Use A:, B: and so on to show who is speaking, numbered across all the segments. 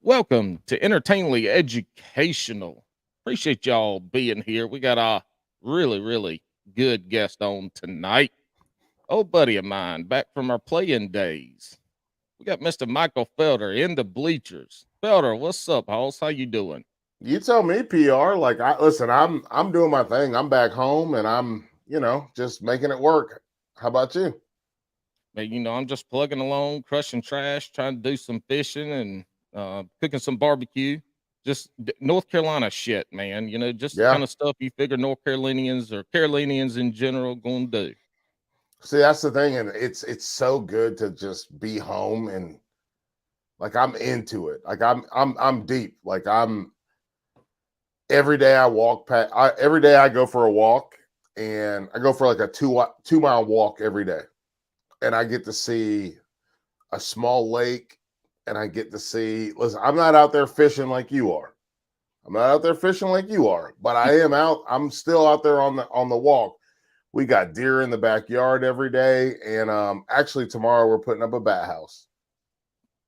A: Welcome to Entertainly Educational. Appreciate y'all being here. We got a really good guest on tonight. Old buddy of mine back from our playing days. We got Mr. Micahel Felder in the bleachers. Felder, what's up, Hoss? How you doing?
B: You tell me, PR. Like, I listen. I'm doing my thing. I'm back home, and I'm just making it work. How about you?
A: Man, I'm just plugging along, crushing trash, trying to do some fishing and cooking some barbecue. Just North Carolina shit, man. Just the kind
B: Yeah.
A: of stuff you figure North Carolinians or Carolinians in general gonna do.
B: See, that's the thing, and it's so good to just be home and like I'm into it. Like I'm deep. Like I'm every day I walk past. Every day I go for a walk, and I go for like a 2 mile walk every day, and I get to see a small lake, and I get to see. Listen, I'm not out there fishing like you are. I'm not out there fishing like you are, but I am out. I'm still out there on the walk. We got deer in the backyard every day, and actually tomorrow we're putting up a bat house.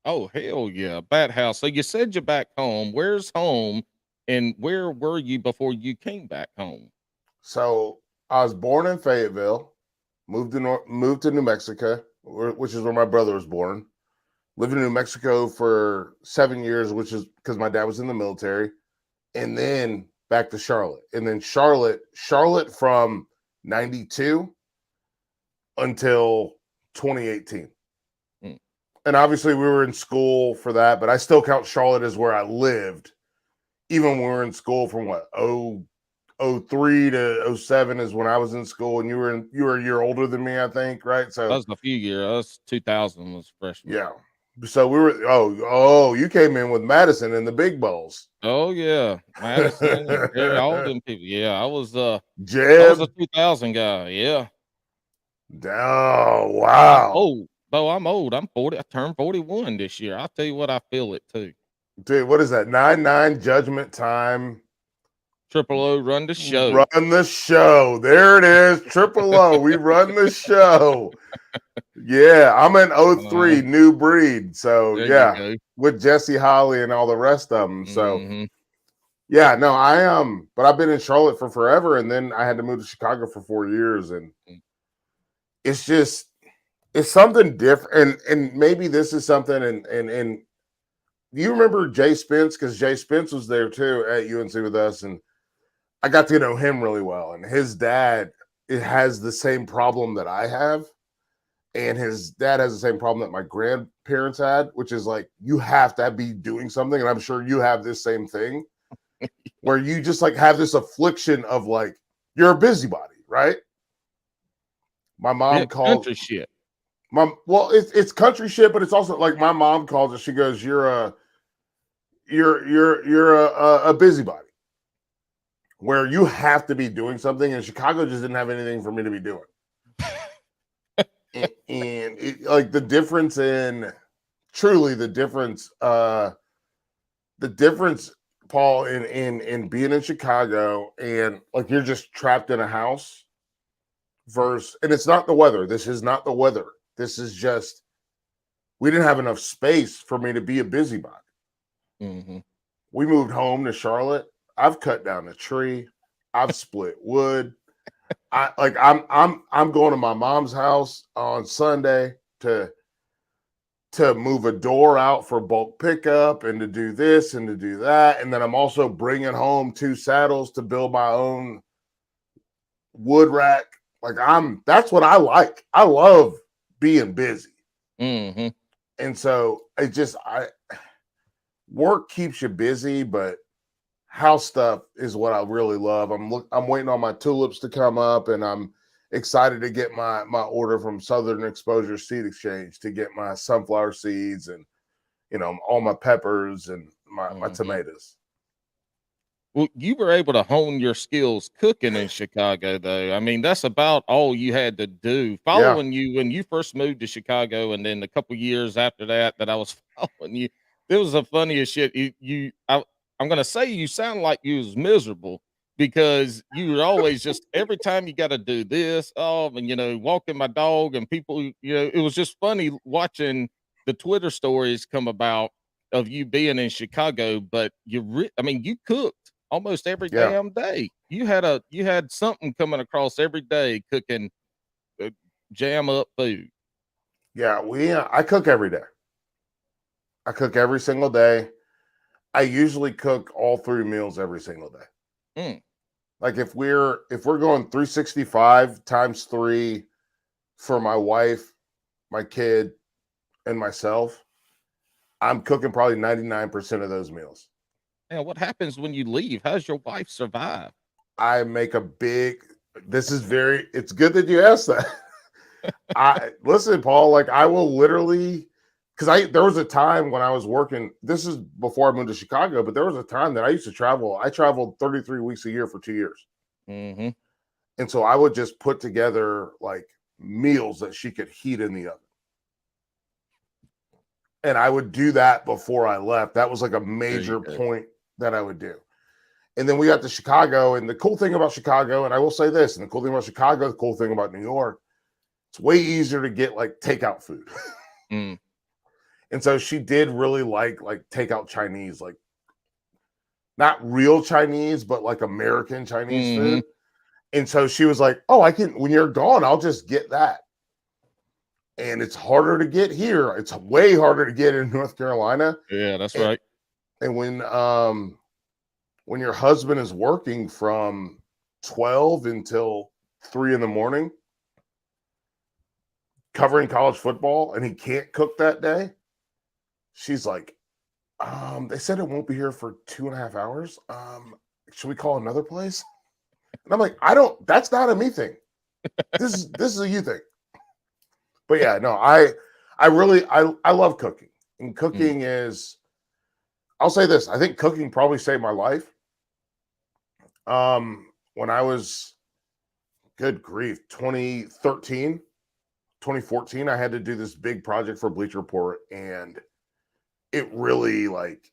A: Oh hell yeah, bat house. So you said you're back home. Where's home, and where were you before you came back home?
B: So I was born in Fayetteville, moved to New Mexico, which is where my brother was born. Lived in New Mexico for 7 years, which is because my dad was in the military, and then back to Charlotte, and then Charlotte from '92 until 2018.
A: Mm.
B: And obviously, we were in school for that, but I still count Charlotte as where I lived, even when we were in school from what, 03 to '07 is when I was in school, and you were a year older than me, I think, right?
A: That
B: So
A: was a few years. That was 2000 was freshman.
B: yeah. So we were you came in with Madison and the big balls.
A: Oh yeah, Madison and Jerry, all them people. Yeah, I was a
B: Jeb.
A: 2000 guy. Yeah,
B: Oh
A: I'm
B: wow.
A: old. Though I'm old. I'm 40. I turned 41 this year. I'll tell you what, I feel it too.
B: Dude, what is that? 9-9 judgment time.
A: Triple O run the show.
B: Run the show. There it is. Triple O. We run the show. Yeah, I'm in '03,
A: Uh,
B: new breed. So
A: there you
B: yeah,
A: go.
B: with Jesse Holly and all the rest of them. So
A: Hmm.
B: yeah, no, I am. But I've been in Charlotte for forever, and then I had to move to Chicago for 4 years, and it's just it's something different. And maybe this is something. And do you remember Jay Spence? Because Jay Spence was there too at UNC with us, and I got to know him really well. And his dad, it has the same problem that I have, and his dad has the same problem that my grandparents had, which is like you have to be doing something. And I'm sure you have this same thing where you just like have this affliction of like you're a busybody, right? My
A: Yeah,
B: mom calls
A: country shit.
B: well, it's country shit, but it's also like my mom calls it. She goes, "You're a busybody." Where you have to be doing something, and Chicago just didn't have anything for me to be doing. And like the difference in truly the difference, Paul, in being in Chicago and like you're just trapped in a house versus, and it's not the weather. This is not the weather. This is just we didn't have enough space for me to be a busybody.
A: Hmm.
B: We moved home to Charlotte. I've cut down a tree. I've split wood. I'm going to my mom's house on Sunday to move a door out for bulk pickup and to do this and to do that, and then I'm also bringing home 2 saddles to build my own wood rack. Like that's what I like. I love being busy,
A: Hmm.
B: and so I work keeps you busy, but house stuff is what I really love. I'm waiting on my tulips to come up, and I'm excited to get my order from Southern Exposure Seed Exchange to get my sunflower seeds and all my peppers and my
A: Hmm.
B: tomatoes.
A: Well, you were able to hone your skills cooking in Chicago, though. I mean, that's about all you had to do.
B: Yeah.
A: Following you when you first moved to Chicago, and then a couple years after that, that I was following you. It was the funniest shit. I'm gonna say you sound like you was miserable because you were always just every time you got to do this. Oh, and walking my dog, and people. It was just funny watching the Twitter stories come about of you being in Chicago, but I mean, you cooked almost every
B: Yeah.
A: damn day. You had something coming across every day cooking jam up food.
B: Yeah, I cook every day. I cook every single day. I usually cook all 3 meals every single day.
A: Mm.
B: Like if we're going 365 times 3 for my wife, my kid, and myself, I'm cooking probably 99% of those meals.
A: And what happens when you leave? How's your wife survive?
B: I make a big it's good that you asked that. I listen, Paul, like I will literally because there was a time when I was working, this is before I moved to Chicago, but there was a time that I used to travel. I traveled 33 weeks a year for 2 years.
A: Mm-hmm.
B: And so I would just put together like meals that she could heat in the oven. And I would do that before I left. That was like a major point that I would do. And then we got to Chicago. And the cool thing about Chicago, and I will say this, and the cool thing about Chicago, the cool thing about New York, it's way easier to get like takeout food.
A: Mm.
B: And so she did really like takeout Chinese, like not real Chinese, but like American Chinese food. And so she was like, oh, when you're gone, I'll just get that. And it's harder to get here. It's way harder to get in North Carolina.
A: Yeah, that's right.
B: And when your husband is working from 12 until 3 in the morning, covering college football, and he can't cook that day, she's like, they said it won't be here for 2.5 hours. Should we call another place? And I'm like, that's not a me thing. This is a you thing. But yeah, no, I love cooking. And cooking is, I'll say this, I think cooking probably saved my life. When I was, good grief, 2013, 2014, I had to do this big project for Bleacher Report, and it really like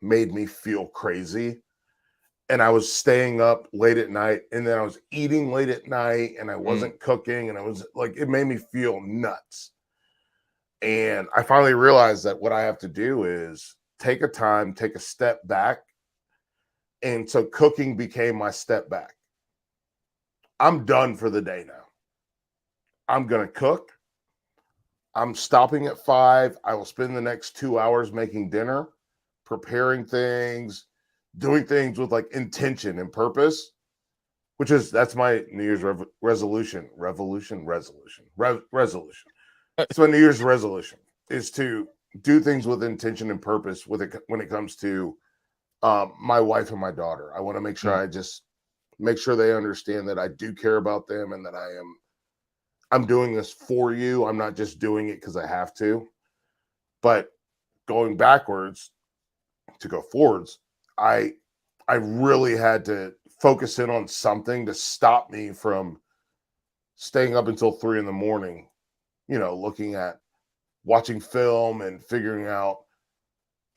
B: made me feel crazy. And I was staying up late at night, and then I was eating late at night, and I wasn't cooking, and I was like, it made me feel nuts. And I finally realized that what I have to do is take a step back. And so cooking became my step back. I'm done for the day now. I'm going to cook. I'm stopping at 5. I will spend the next 2 hours making dinner, preparing things, doing things with like intention and purpose, that's my New Year's resolution. It's my New Year's resolution is to do things with intention and purpose when it comes to my wife and my daughter. I want to make sure make sure they understand that I do care about them and that I'm doing this for you. I'm not just doing it because I have to. But going backwards to go forwards, I really had to focus in on something to stop me from staying up until 3 in the morning, looking at watching film and figuring out,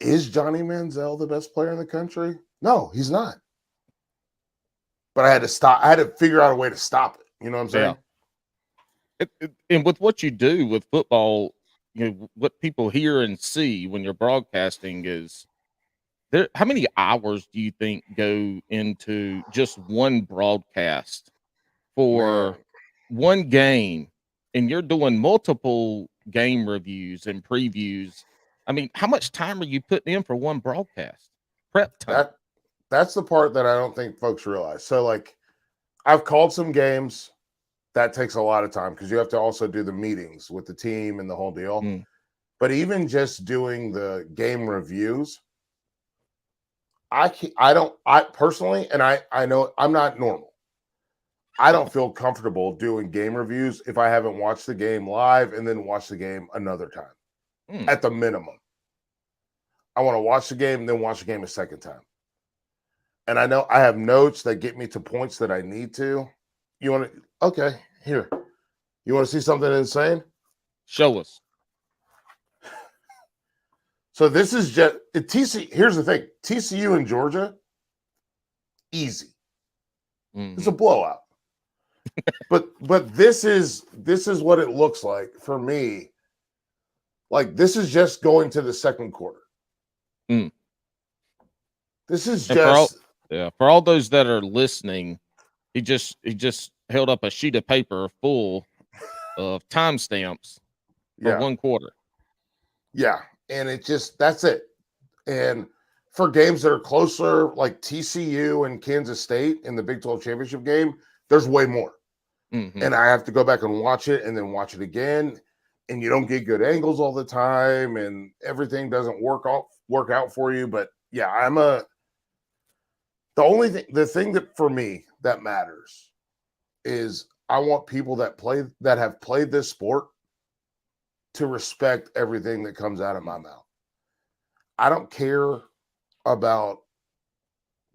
B: is Johnny Manziel the best player in the country? No, he's not. But I had to stop. I had to figure out a way to stop it. You know what I'm saying?
A: Yeah. And with what you do with football, what people hear and see when you're broadcasting is how many hours do you think go into just one broadcast for one game? And you're doing multiple game reviews and previews. I mean, how much time are you putting in for one broadcast? Prep time.
B: That's the part that I don't think folks realize. So like I've called some games. That takes a lot of time because you have to also do the meetings with the team and the whole deal. But even just doing the game reviews, I personally, and I know I'm not normal. I don't feel comfortable doing game reviews if I haven't watched the game live and then watch the game another time at the minimum. I want to watch the game and then watch the game a second time. And I know I have notes that get me to points that I need to. You want to, okay, here. You want to see something insane?
A: Show us.
B: So this is just TCU. Here's the thing: TCU and Georgia, easy. It's a blowout. but this is what it looks like for me. Like this is just going to the second quarter.
A: Mm.
B: This is
A: And for all
B: just
A: for all those that are listening, he just held up a sheet of paper full of timestamps for
B: yeah,
A: 1 quarter.
B: yeah, and that's it. And for games that are closer, like TCU and Kansas State in the Big 12 championship game, there's way more.
A: Mm-hmm.
B: And I have to go back and watch it and then watch it again. And you don't get good angles all the time, and everything doesn't work out for you. But yeah, the thing that for me that matters is I want people that have played this sport to respect everything that comes out of my mouth. I don't care about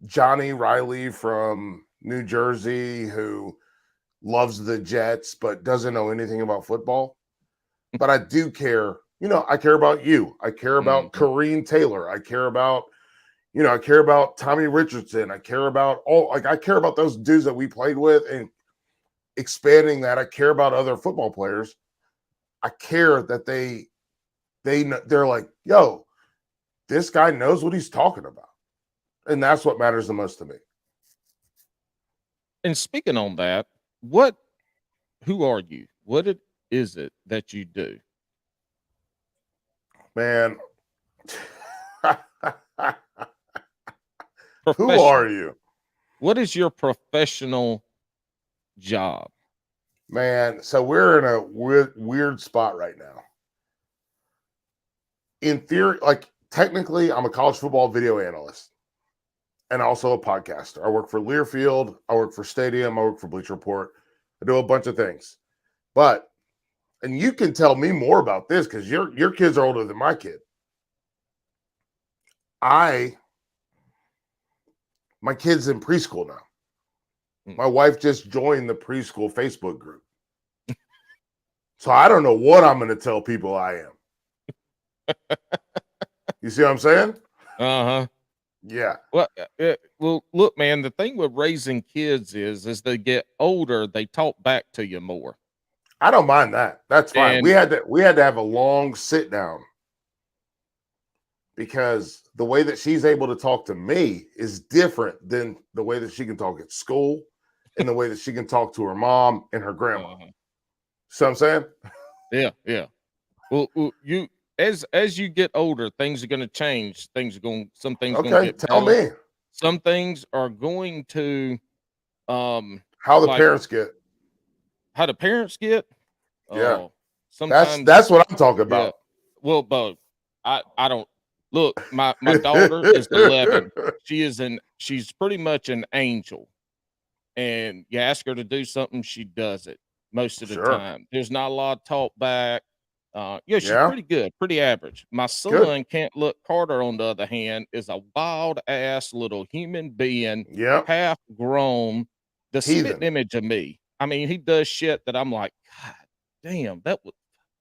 B: Johnny Riley from New Jersey who loves the Jets but doesn't know anything about football. But I do care. I care about you. I care about
A: Mm-hmm.
B: Kareem Taylor. I care about Tommy Richardson. I care about those dudes that we played with, and expanding that. I care about other football players. I care that they're like, yo, this guy knows what he's talking about. And that's what matters the most to me.
A: And speaking on that, who are you? Is it that you do?
B: Man, who are
A: Professional.
B: you?
A: What is your professional job?
B: Man, so we're in a weird spot right now. In theory, like technically, I'm a college football video analyst and also a podcaster. I work for Learfield, I work for Stadium, I work for Bleacher Report. I do a bunch of things. And you can tell me more about this because your kids are older than my kid. My kid's in preschool now. My wife just joined the preschool Facebook group. So I don't know what I'm going to tell people I am. You see what I'm saying?
A: Uh-huh.
B: Yeah.
A: Well, look, man, the thing with raising kids is as they get older, they talk back to you more.
B: I don't mind that. That's fine. We
A: And
B: had to have a long sit down because the way that she's able to talk to me is different than the way that she can talk at school and the way that she can talk to her mom and her grandma. See what I'm saying?
A: Yeah. Well, you as you get older, things are going to change. Some things going to
B: Okay,
A: get
B: tell
A: better.
B: me
A: Some things are going to
B: how the
A: like
B: parents get.
A: how the parents get.
B: Yeah,
A: Oh, sometimes
B: that's what I'm talking
A: yeah.
B: about.
A: Well, but I don't look. My daughter is 11. She's pretty much an angel, and you ask her to do something, she does it most of the
B: Sure.
A: time. There's not a lot of talk back. Yeah, she's
B: Yeah.
A: pretty good, pretty average. My
B: Good.
A: son, can't look. Carter, on the other hand, is a wild ass little human being,
B: Yep.
A: half grown, the spitting
B: Heathen.
A: image of me. I mean, he does shit that I'm like, God damn,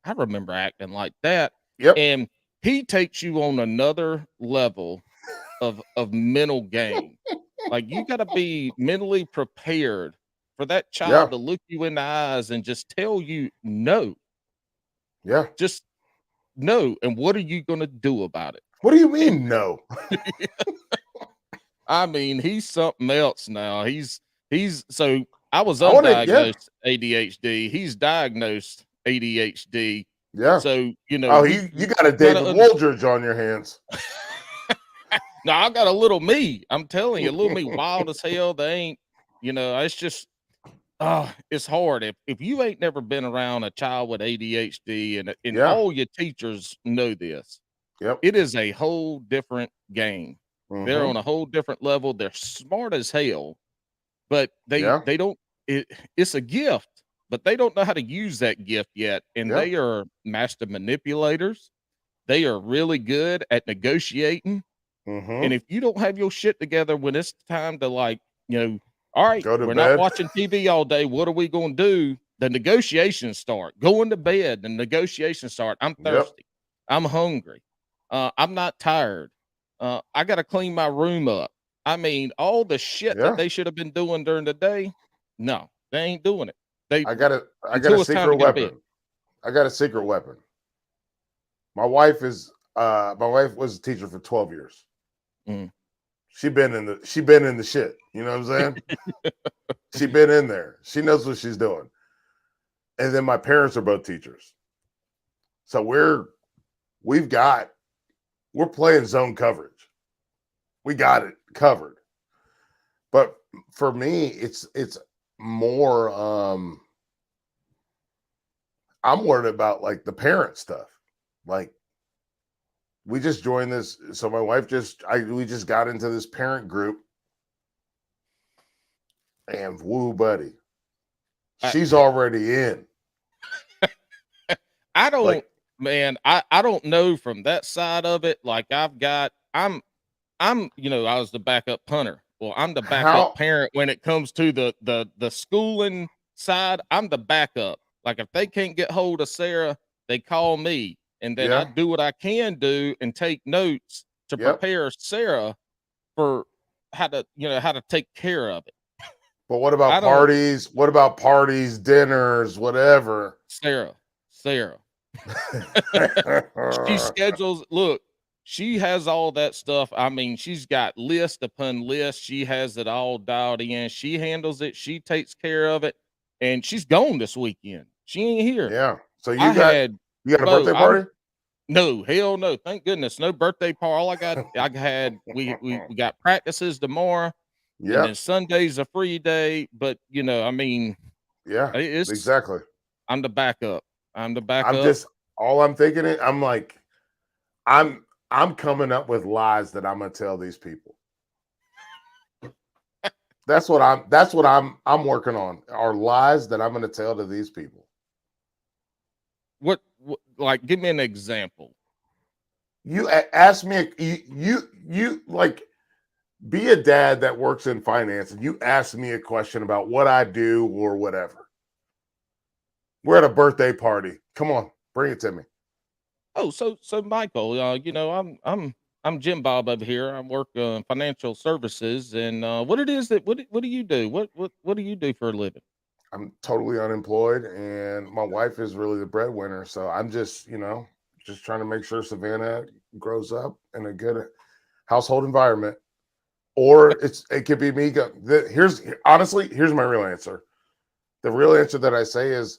A: I remember acting like that.
B: Yep.
A: And he takes you on another level of mental game. Like you got to be mentally prepared for that
B: Yeah.
A: child to look you in the eyes and just tell you no.
B: Yeah.
A: Just no. And what are you going to do about it?
B: What do you mean no?
A: I mean, he's something else now. He's so I was
B: I want to. Yeah.
A: undiagnosed ADHD. He's diagnosed ADHD.
B: Yeah.
A: So,
B: Oh,
A: we
B: you got a
A: gotta
B: David Woldridge on your hands.
A: No, I got a little me. I'm telling you, a little me wild as hell. They ain't, it's just it's hard. If you ain't never been around a child with ADHD and
B: Yeah.
A: all your teachers know this,
B: Yep.
A: it is a whole different game. They're
B: Mm-hmm.
A: on a whole different level. They're smart as hell, but
B: Yeah.
A: they don't it's a gift, but they don't know how to use that gift yet. And
B: Yeah.
A: they are master manipulators. They are really good at negotiating. And
B: Mm-hmm.
A: if you don't have your shit together when it's time to all right,
B: Go to
A: we're not
B: bed.
A: watching TV all day. What are we going to do? The negotiations start. Going to bed. The negotiations start. I'm
B: Yep.
A: thirsty. I'm hungry. I'm not tired. I got to clean my room up. I mean, all the shit that
B: Yeah.
A: they should have been doing during the day. No, they ain't doing it. They
B: I got a
A: until it's time
B: secret
A: to go to bed.
B: weapon. I got a secret weapon. My wife is my wife was a teacher for 12 years.
A: Mm.
B: She been in the shit. You know what I'm saying? She been in there. She knows what she's doing. And then my parents are both teachers. So we're playing zone coverage. We got it covered. But for me, it's more I'm worried about like the parent stuff. Like we just joined this. So my wife we just got into this parent group. And woo, buddy. She's already in.
A: I don't, man, I don't know from that side of it. Like I'm, I was the backup punter. Well, I'm the backup parent when it comes to the schooling side. I'm the backup. Like if they can't get hold of Sarah, they call me, and then I do what I can do and take notes to prepare Sarah for how to take care of it.
B: But what about parties? What about parties, dinners, whatever?
A: Sarah. She schedules. Look, she has all that stuff. I mean, she's got list upon list. She has it all dialed in. She handles it. She takes care of it. And she's gone this weekend. She ain't here.
B: Yeah. So you got a birthday party?
A: No, hell no. Thank goodness. No birthday party. We got practices tomorrow. Yeah. And then Sunday's a free day. But
B: exactly.
A: I'm the backup.
B: All I'm thinking I'm like, I'm coming up with lies that I'm gonna tell these people. That's what I'm working on, are lies that I'm gonna tell to these people.
A: What like give me an example.
B: You ask me, you like be a dad that works in finance and you ask me a question about what I do or whatever. We're at a birthday party. Come on, bring it to me.
A: Oh, so Micahel, I'm Jim Bob over here. I work financial services, and what do you do? What do you do for a living?
B: I'm totally unemployed, and my wife is really the breadwinner. So I'm just trying to make sure Savannah grows up in a good household environment. Or it could be me. Here's my real answer. The real answer that I say is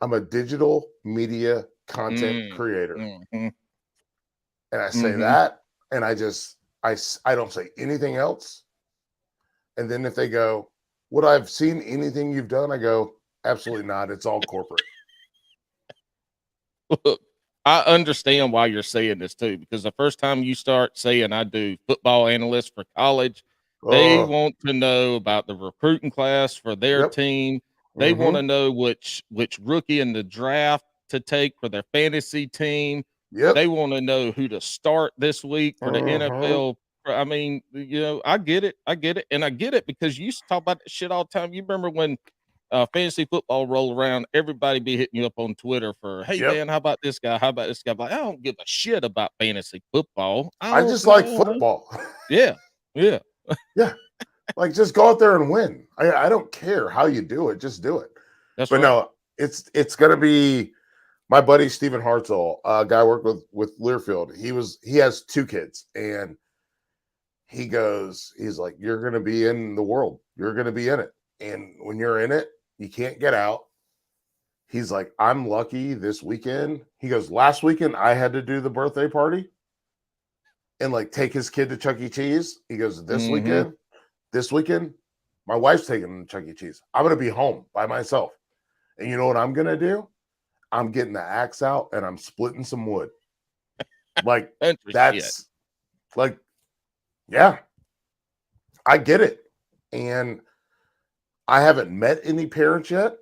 B: I'm a digital media content creator.
A: Mm-hmm.
B: And I say that, and I don't say anything else. And then if they go, would I have seen anything you've done? I go, absolutely not. It's all corporate.
A: Look, I understand why you're saying this too, because the first time you start saying I do football analyst for college, they want to know about the recruiting class for their team. They want to know which rookie in the draft to take for their fantasy team.
B: Yep.
A: They want to know who to start this week for the NFL. I mean, I get it. And I get it because you used to talk about that shit all the time. You remember when fantasy football roll around, everybody be hitting you up on Twitter for, hey man, how about this guy? How about this guy? Like, I don't give a shit about fantasy football.
B: I just like football.
A: Yeah.
B: Like, just go out there and win. I don't care how you do it. Just do it.
A: That's right.
B: No, it's going to be my buddy, Stephen Hartzell, a guy I work with Learfield. He has 2 kids, and he's like, you're going to be in the world. You're going to be in it. And when you're in it, you can't get out. He's like, I'm lucky this weekend. He goes, last weekend, I had to do the birthday party and like take his kid to Chuck E. Cheese. He goes, this weekend, my wife's taking him to Chuck E. Cheese. I'm going to be home by myself. And you know what I'm going to do? I'm getting the axe out and I'm splitting some wood. Like, that's like, yeah, I get it. And I haven't met any parents yet,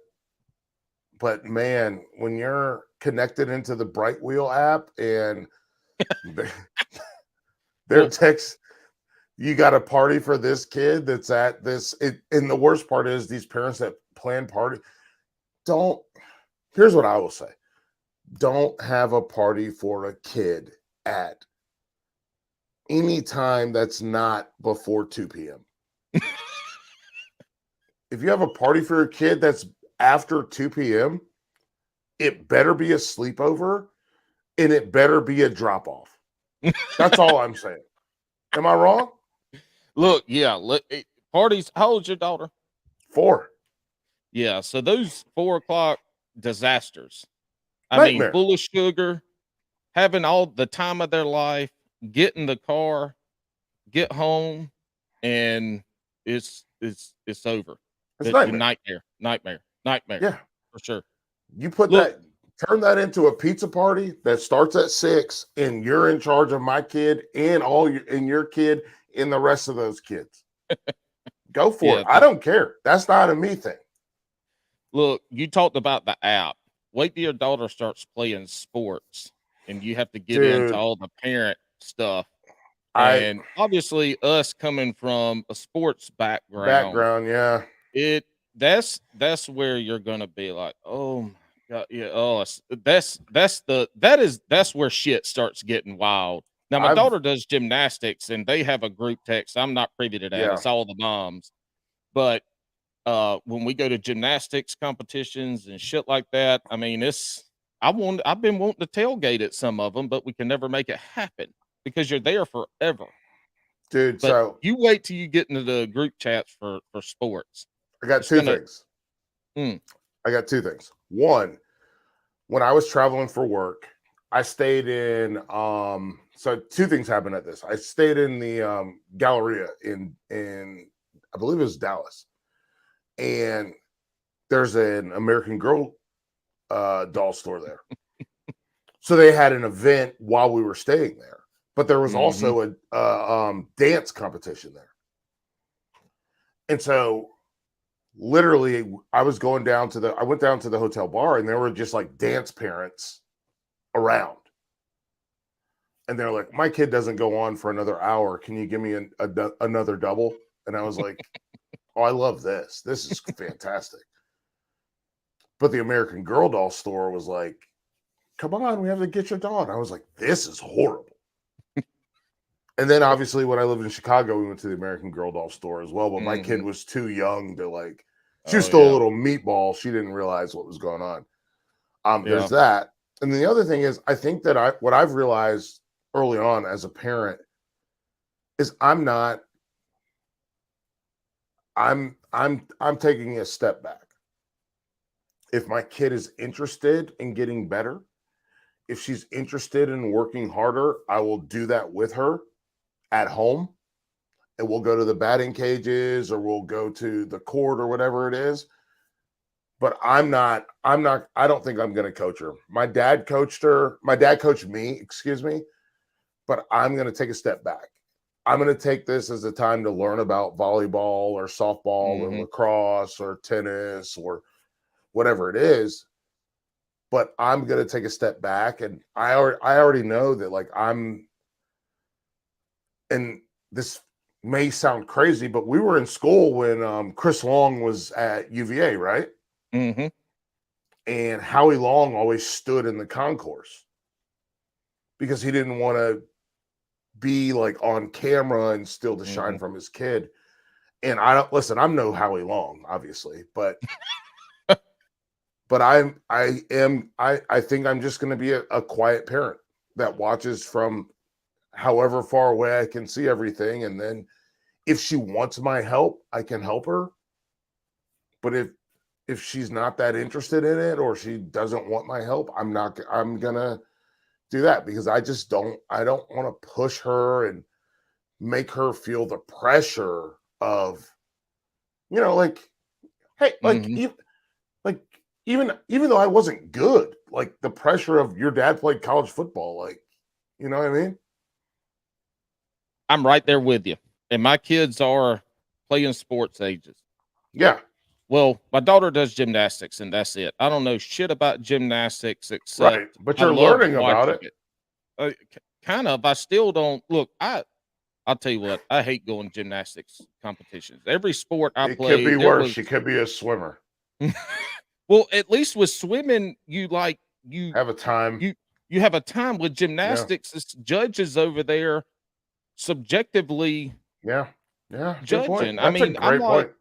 B: but man, when you're connected into the Bright Wheel app and their text, you got a party for this kid that's at this. And the worst part is these parents that plan party here's what I will say. Don't have a party for a kid at any time that's not before 2 p.m. If you have a party for a kid that's after 2 p.m., it better be a sleepover and it better be a drop off. That's all I'm saying. Am I wrong?
A: Look, yeah, parties. How old's your daughter?
B: 4.
A: Yeah, so those 4 o'clock disasters. I mean,
B: Nightmare.
A: full of sugar, having all the time of their life, get in the car, get home, and it's over.
B: It's
A: The
B: nightmare.
A: nightmare
B: Yeah.
A: for sure.
B: You put
A: Look,
B: turn that into a pizza party that starts at 6, and you're in charge of my kid and your kid and the rest of those kids. Go for
A: yeah,
B: it. I don't care. That's not a me thing.
A: look, you talked about the app. Wait till your daughter starts playing sports and you have to get into
B: Dude,
A: all the parent stuff.
B: I
A: And obviously, us coming from a sports background,
B: background, yeah.
A: it that's where you're gonna be like, oh my god, yeah, oh, that's where shit starts getting wild. Now, my
B: I've
A: daughter does gymnastics, and they have a group text. I'm not privy to that.
B: yeah,
A: It's all the moms, but when we go to gymnastics competitions and shit like that, I mean, I've been wanting to tailgate at some of them, but we can never make it happen because you're there forever.
B: dude.
A: But
B: So
A: you wait till you get into the group chats for sports.
B: I got
A: It's
B: two
A: gonna
B: things.
A: mm,
B: I got 2 things. One, when I was traveling for work, I stayed in so 2 things happened at this. I stayed in the Galleria in I believe it was Dallas. And there's an American Girl doll store there. So they had an event while we were staying there, but there was
A: mhm.
B: also a dance competition there. And so literally I went down to the hotel bar, and there were just like dance parents around. And they're like, my kid doesn't go on for another hour. Can you give me another double? And I was like, oh, I love this. This is fantastic. But the American Girl doll store was like, come on, we have to get your doll. And I was like, this is horrible. And then obviously when I lived in Chicago, we went to the American Girl doll store as well. But my kid
A: Mhm.
B: was too young to like, she was
A: Oh,
B: still a
A: yeah.
B: little meatball. She didn't realize what was going on.
A: Yeah.
B: There's that. And the other thing is, I think that what I've realized early on as a parent is I'm taking a step back. If my kid is interested in getting better, if she's interested in working harder, I will do that with her at home. And we'll go to the batting cages or we'll go to the court or whatever it is. But I don't think I'm going to coach her. My dad coached me, excuse me, but I'm going to take a step back. I'm going to take this as a time to learn about volleyball or softball or
A: Mhm.
B: lacrosse or tennis or whatever it is. But I'm going to take a step back, and I already know that like and this may sound crazy, but we were in school when Chris Long was at UVA, right?
A: Mhm.
B: And Howie Long always stood in the concourse because he didn't want to be like on camera and steal the shine
A: Mhm.
B: from his kid. And I don't listen, I'm no Howie Long, obviously, but I think I'm just going to be a quiet parent that watches from however far away I can see everything. And then if she wants my help, I can help her. But if she's not that interested in it or she doesn't want my help, I'm gonna do that because I don't want to push her and make her feel the pressure of, like, hey,
A: Mhm.
B: like even though I wasn't good, like the pressure of your dad played college football, like, you know what I mean?
A: I'm right there with you. And my kids are playing sports ages.
B: Yeah,
A: Well, my daughter does gymnastics, and that's it. I don't know shit about gymnastics
B: right.
A: except
B: But
A: I
B: you're
A: love
B: learning about
A: watching
B: it.
A: it. Kind of. I still don't look. I'll tell you what. I hate going to gymnastics competitions. Every sport I
B: It could be
A: played, there
B: worse.
A: was.
B: She could be a swimmer.
A: Well, at least with swimming, you
B: Have a time.
A: you you have a time. With
B: Yeah.
A: gymnastics, it's judges over there subjectively
B: Yeah. Yeah. Good point.
A: judging. I
B: That's a
A: mean, I'm
B: great
A: like,
B: point.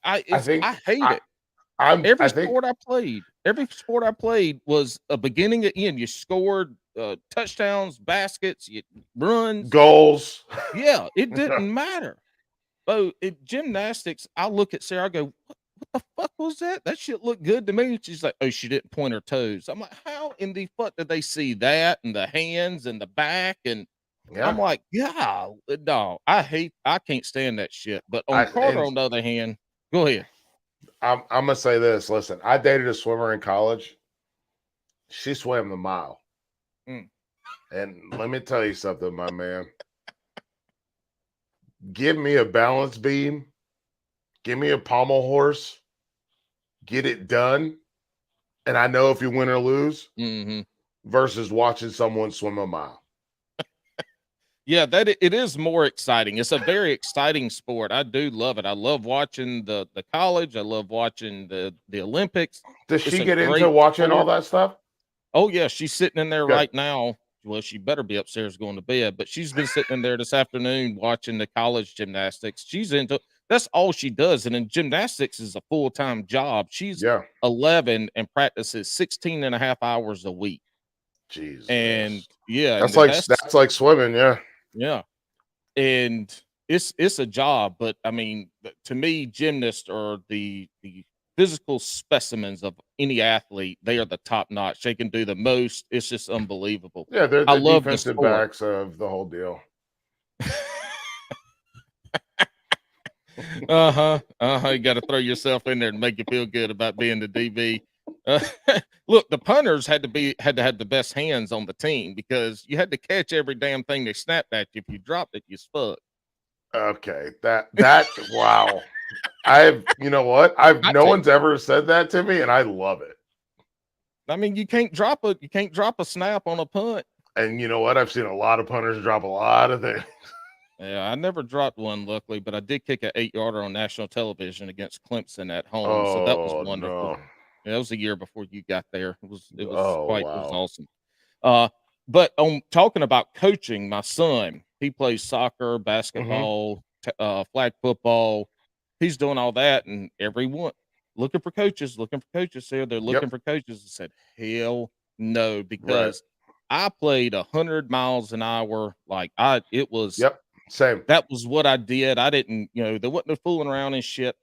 B: I think
A: I hate
B: I
A: it. Every
B: I think
A: sport I played was a beginning and end. You scored. touchdowns, baskets, runs.
B: Goals.
A: Yeah, it didn't matter. So gymnastics, I look at Sarah, I go, what the fuck was that? That shit looked good to me. And she's like, oh, she didn't point her toes. I'm like, how in the fuck did they see that and the hands and the back? And I'm
B: Yeah.
A: like, yeah, no, I can't stand that shit. But on Carter, on the other hand, go ahead.
B: I'm gonna say this. Listen, I dated a swimmer in college. She swam the mile. And let me tell you something, my man. Give me a balance beam, give me a pommel horse, get it done, and I know if you win or lose, versus watching someone swim a mile.
A: Yeah, it is more exciting. It's a very exciting sport. I do love it. I love watching the college. I love watching the Olympics.
B: Does she get into watching all that stuff?
A: Oh yeah, she's sitting in there right now. Well, she better be upstairs going to bed, but she's been sitting in there this afternoon watching the college gymnastics. She's into that's all she does. And then gymnastics is a full-time job. She's 11 and practices 16 and a half hours a week.
B: Jesus.
A: And yeah,
B: that's like swimming, yeah.
A: Yeah. And it's a job, but I mean, to me, gymnasts are the physical specimens of any athlete. They are the top notch. They can do the most. It's just unbelievable.
B: Yeah, they're the defensive backs of the whole deal.
A: You got to throw yourself in there and make you feel good about being the DB. Look, the punters had to have the best hands on the team because you had to catch every damn thing they snapped at you. If you dropped it, you fucked.
B: Okay, that wow. You know what? No one's ever said that to me, and I love it.
A: I mean, you can't drop a snap on a punt.
B: And you know what? I've seen a lot of punters drop a lot of things.
A: Yeah, I never dropped one, luckily, but I did kick an 8-yarder on national television against Clemson at home, so that was wonderful.
B: No.
A: Yeah, that was a year before you got there. It was awesome. But on talking about coaching, my son, he plays soccer, basketball, flag football. He's doing all that, and everyone looking for coaches. There, they're looking for coaches. I said, hell no, because I played 100 miles an hour. It was
B: same.
A: That was what I did. I didn't, there wasn't no fooling around and shit.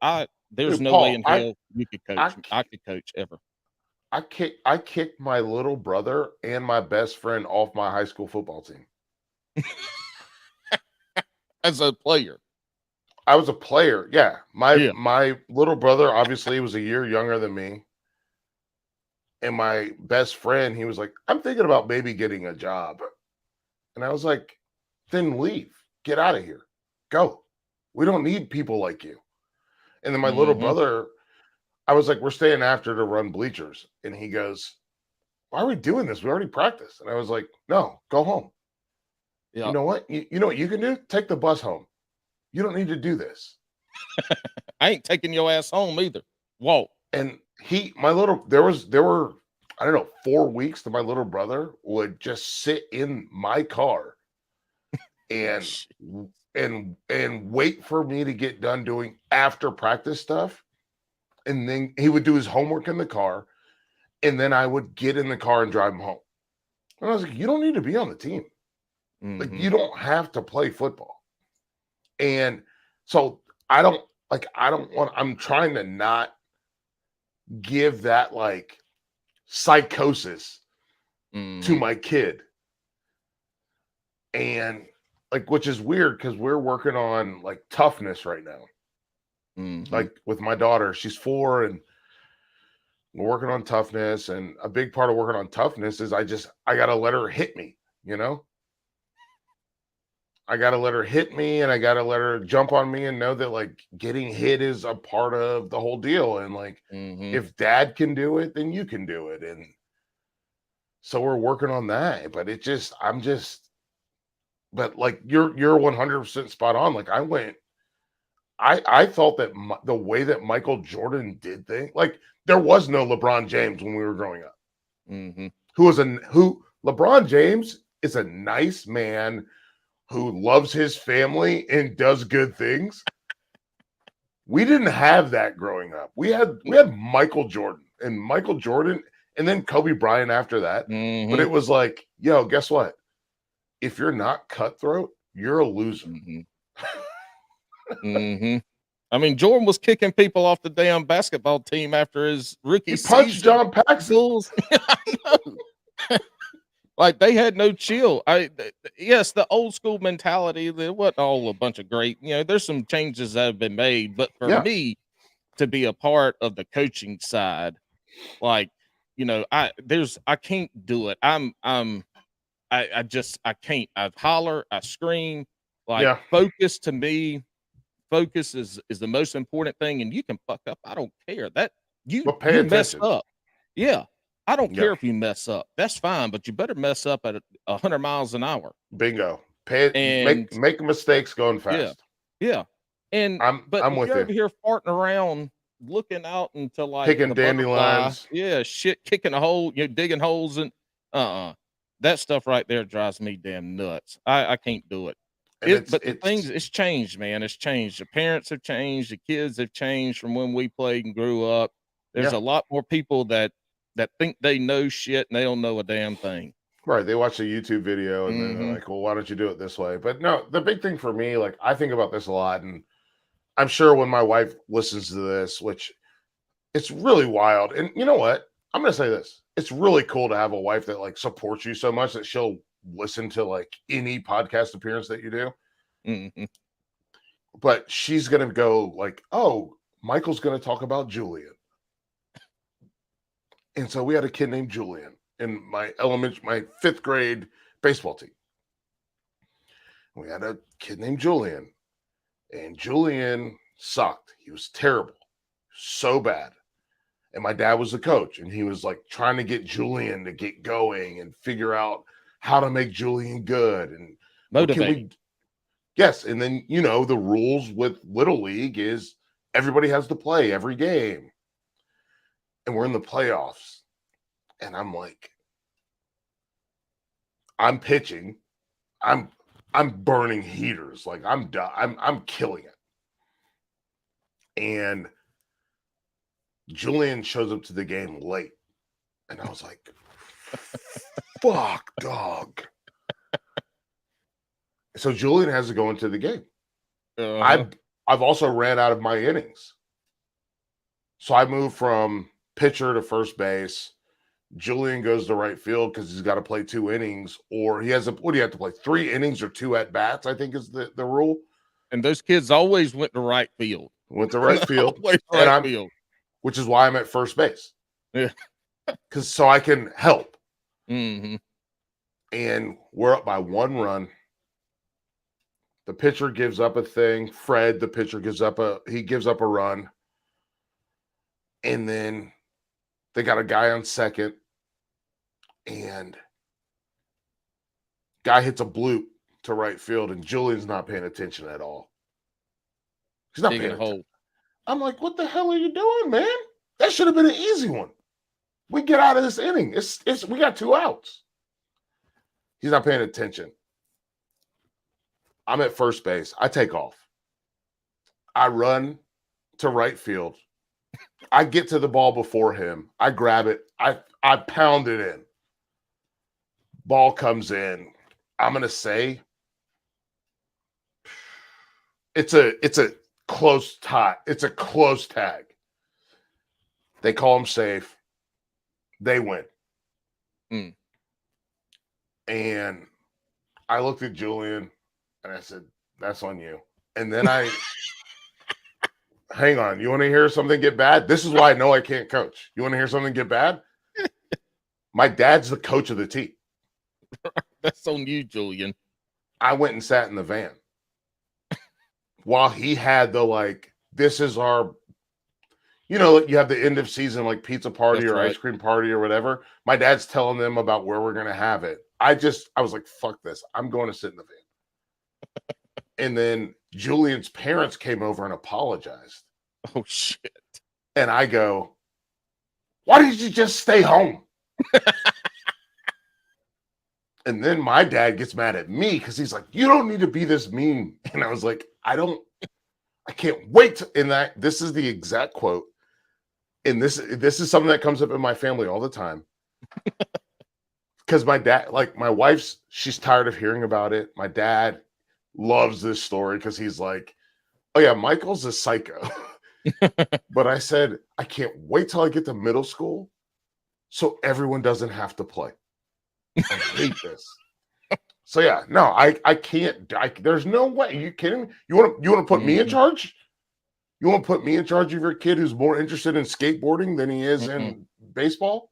A: There's no way in hell you could coach. I could coach ever.
B: I kicked my little brother and my best friend off my high school football team.
A: As a player.
B: I was a player. Yeah. My little brother obviously was a year younger than me. And my best friend, he was like, I'm thinking about maybe getting a job. And I was like, then leave. Get out of here. Go. We don't need people like you. And then my little brother, I was like, we're staying after to run Bleachers. And he goes, why are we doing this? We already practiced. And I was like, no, go home. Yeah. You know what? You know what you can do? Take the bus home. You don't need to do this.
A: I ain't taking your ass home either. Whoa.
B: And there were, I don't know, 4 weeks that my little brother would just sit in my car and wait for me to get done doing after practice stuff. And then he would do his homework in the car. And then I would get in the car and drive him home. And I was like, you don't need to be on the team. Like, you don't have to play football. And so I'm trying to not give that like psychosis to my kid. And like, which is weird because we're working on like toughness right now. Like with my daughter, she's 4 and we're working on toughness. And a big part of working on toughness is I got to let her hit me, I got to let her hit me and I got to let her jump on me and know that like getting hit is a part of the whole deal. And like, if dad can do it, then you can do it. And so we're working on that, but but like you're 100% spot on. Like I thought that the way that Michael Jordan did things, like there was no LeBron James when we were growing up, LeBron James is a nice man who loves his family and does good things. We didn't have that growing up. We had Michael Jordan, and Michael Jordan and then Kobe Bryant after that.
A: Mm-hmm.
B: But it was like, yo, guess what? If you're not cutthroat, you're a loser.
A: Mm-hmm. Mm-hmm. I mean, Jordan was kicking people off the damn basketball team after his rookie
B: He punched
A: season.
B: John Paxson.
A: Bulls. I know. Like they had no chill. Yes, the old school mentality. There wasn't all a bunch of great. There's some changes that have been made, but for me to be a part of the coaching side, like I can't do it. I can't. I holler, I scream. Like focus to me. Focus is the most important thing, and you can fuck up. I don't care that you mess up. Yeah. I don't care if you mess up. That's fine, but you better mess up at 100 miles an hour.
B: Bingo. Make mistakes going fast.
A: Yeah. And
B: I'm with
A: you're
B: you.
A: over here farting around, looking out into like
B: picking
A: the
B: dandelions.
A: Yeah, shit, kicking a hole, digging holes, and that stuff right there drives me damn nuts. I can't do it. It's changed, man. It's changed. The parents have changed. The kids have changed from when we played and grew up. There's a lot more people that think they know shit and they don't know a damn thing.
B: Right. They watch a YouTube video and then they're like, well, why don't you do it this way? But no, the big thing for me, like I think about this a lot, and I'm sure when my wife listens to this, which it's really wild. And you know what? I'm going to say this. It's really cool to have a wife that like supports you so much that she'll listen to like any podcast appearance that you do.
A: Mm-hmm.
B: But she's going to go like, oh, Michael's going to talk about Julian. And so we had a kid named Julian in my fifth grade baseball team. We had a kid named Julian, and Julian sucked. He was terrible, so bad. And my dad was the coach, and he was like trying to get Julian to get going and figure out how to make Julian good and
A: motivate.
B: Yes, and then the rules with Little League is everybody has to play every game. And we're in the playoffs, and I'm like, I'm pitching, I'm burning heaters, like I'm done, I'm killing it. And Julian shows up to the game late, and I was like, fuck, dog. So Julian has to go into the game. I've also ran out of my innings, so I moved from pitcher to first base. Julian goes to right field because he's got to play 2 innings, or he has what do you have to play? 3 innings or 2 at bats, I think is the rule.
A: And those kids always went to right field.
B: Went to right field.
A: Field.
B: Which is why I'm at first base.
A: Yeah.
B: Because so I can help.
A: Mm-hmm.
B: And we're up by 1 run. The pitcher gives up a thing. Fred, the pitcher, gives up a run. And then they got a guy on second, and guy hits a bloop to right field, and Julian's not paying attention at all. He's not paying attention. I'm like, what the hell are you doing, man? That should have been an easy one. We get out of this inning. We got 2 outs. He's not paying attention. I'm at first base. I take off. I run to right field. I get to the ball before him. I grab it. I pound it in. Ball comes in. I'm going to say it's a close tie. It's a close tag. They call him safe. They win. And I looked at Julian and I said, that's on you. And then hang on. You want to hear something get bad? This is why I know I can't coach. You want to hear something get bad? My dad's the coach of the team.
A: That's on you, Julian.
B: I went and sat in the van while he had this is our, you have the end of season, like pizza party ice cream party or whatever. My dad's telling them about where we're going to have it. I was like, fuck this. I'm going to sit in the van. And then Julian's parents came over and apologized.
A: Oh, shit.
B: And I go, why did you just stay home? And then my dad gets mad at me because he's like, you don't need to be this mean. And I was like, I can't wait. This is the exact quote. And this is something that comes up in my family all the time. Because my dad, like my wife's, she's tired of hearing about it. My dad loves this story because he's like, oh yeah, Michael's a psycho. But I said, I can't wait till I get to middle school so everyone doesn't have to play. I hate this. So yeah, no, I can't. There's no way. You kidding me? You want to put me in charge? You want to put me in charge of your kid who's more interested in skateboarding than he is
A: Mm-mm.
B: in baseball?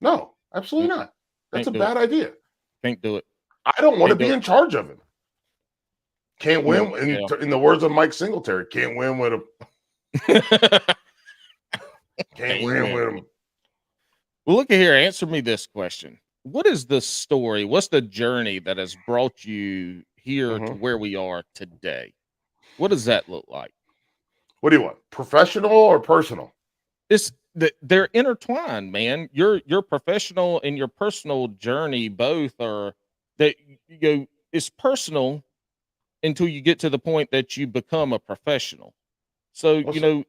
B: No, absolutely
A: Mm-mm.
B: not. That's a
A: Can't do it.
B: bad idea.
A: Can't do it.
B: I don't want to
A: Can't
B: be
A: do it.
B: in charge of him. Can't win
A: Yeah.
B: in the words of Mike Singletary. Can't win with a can't
A: Can't
B: win
A: win.
B: with him.
A: Well, look at here. Answer me this question. What is the story? What's the journey that has brought you here to
B: Mhm.
A: where we are today? What does that look like?
B: What do you want? Professional or personal?
A: It's that they're intertwined, man. Your professional and your personal journey both are that you go. It's personal until you get to the point that you become a professional. So,
B: Listen,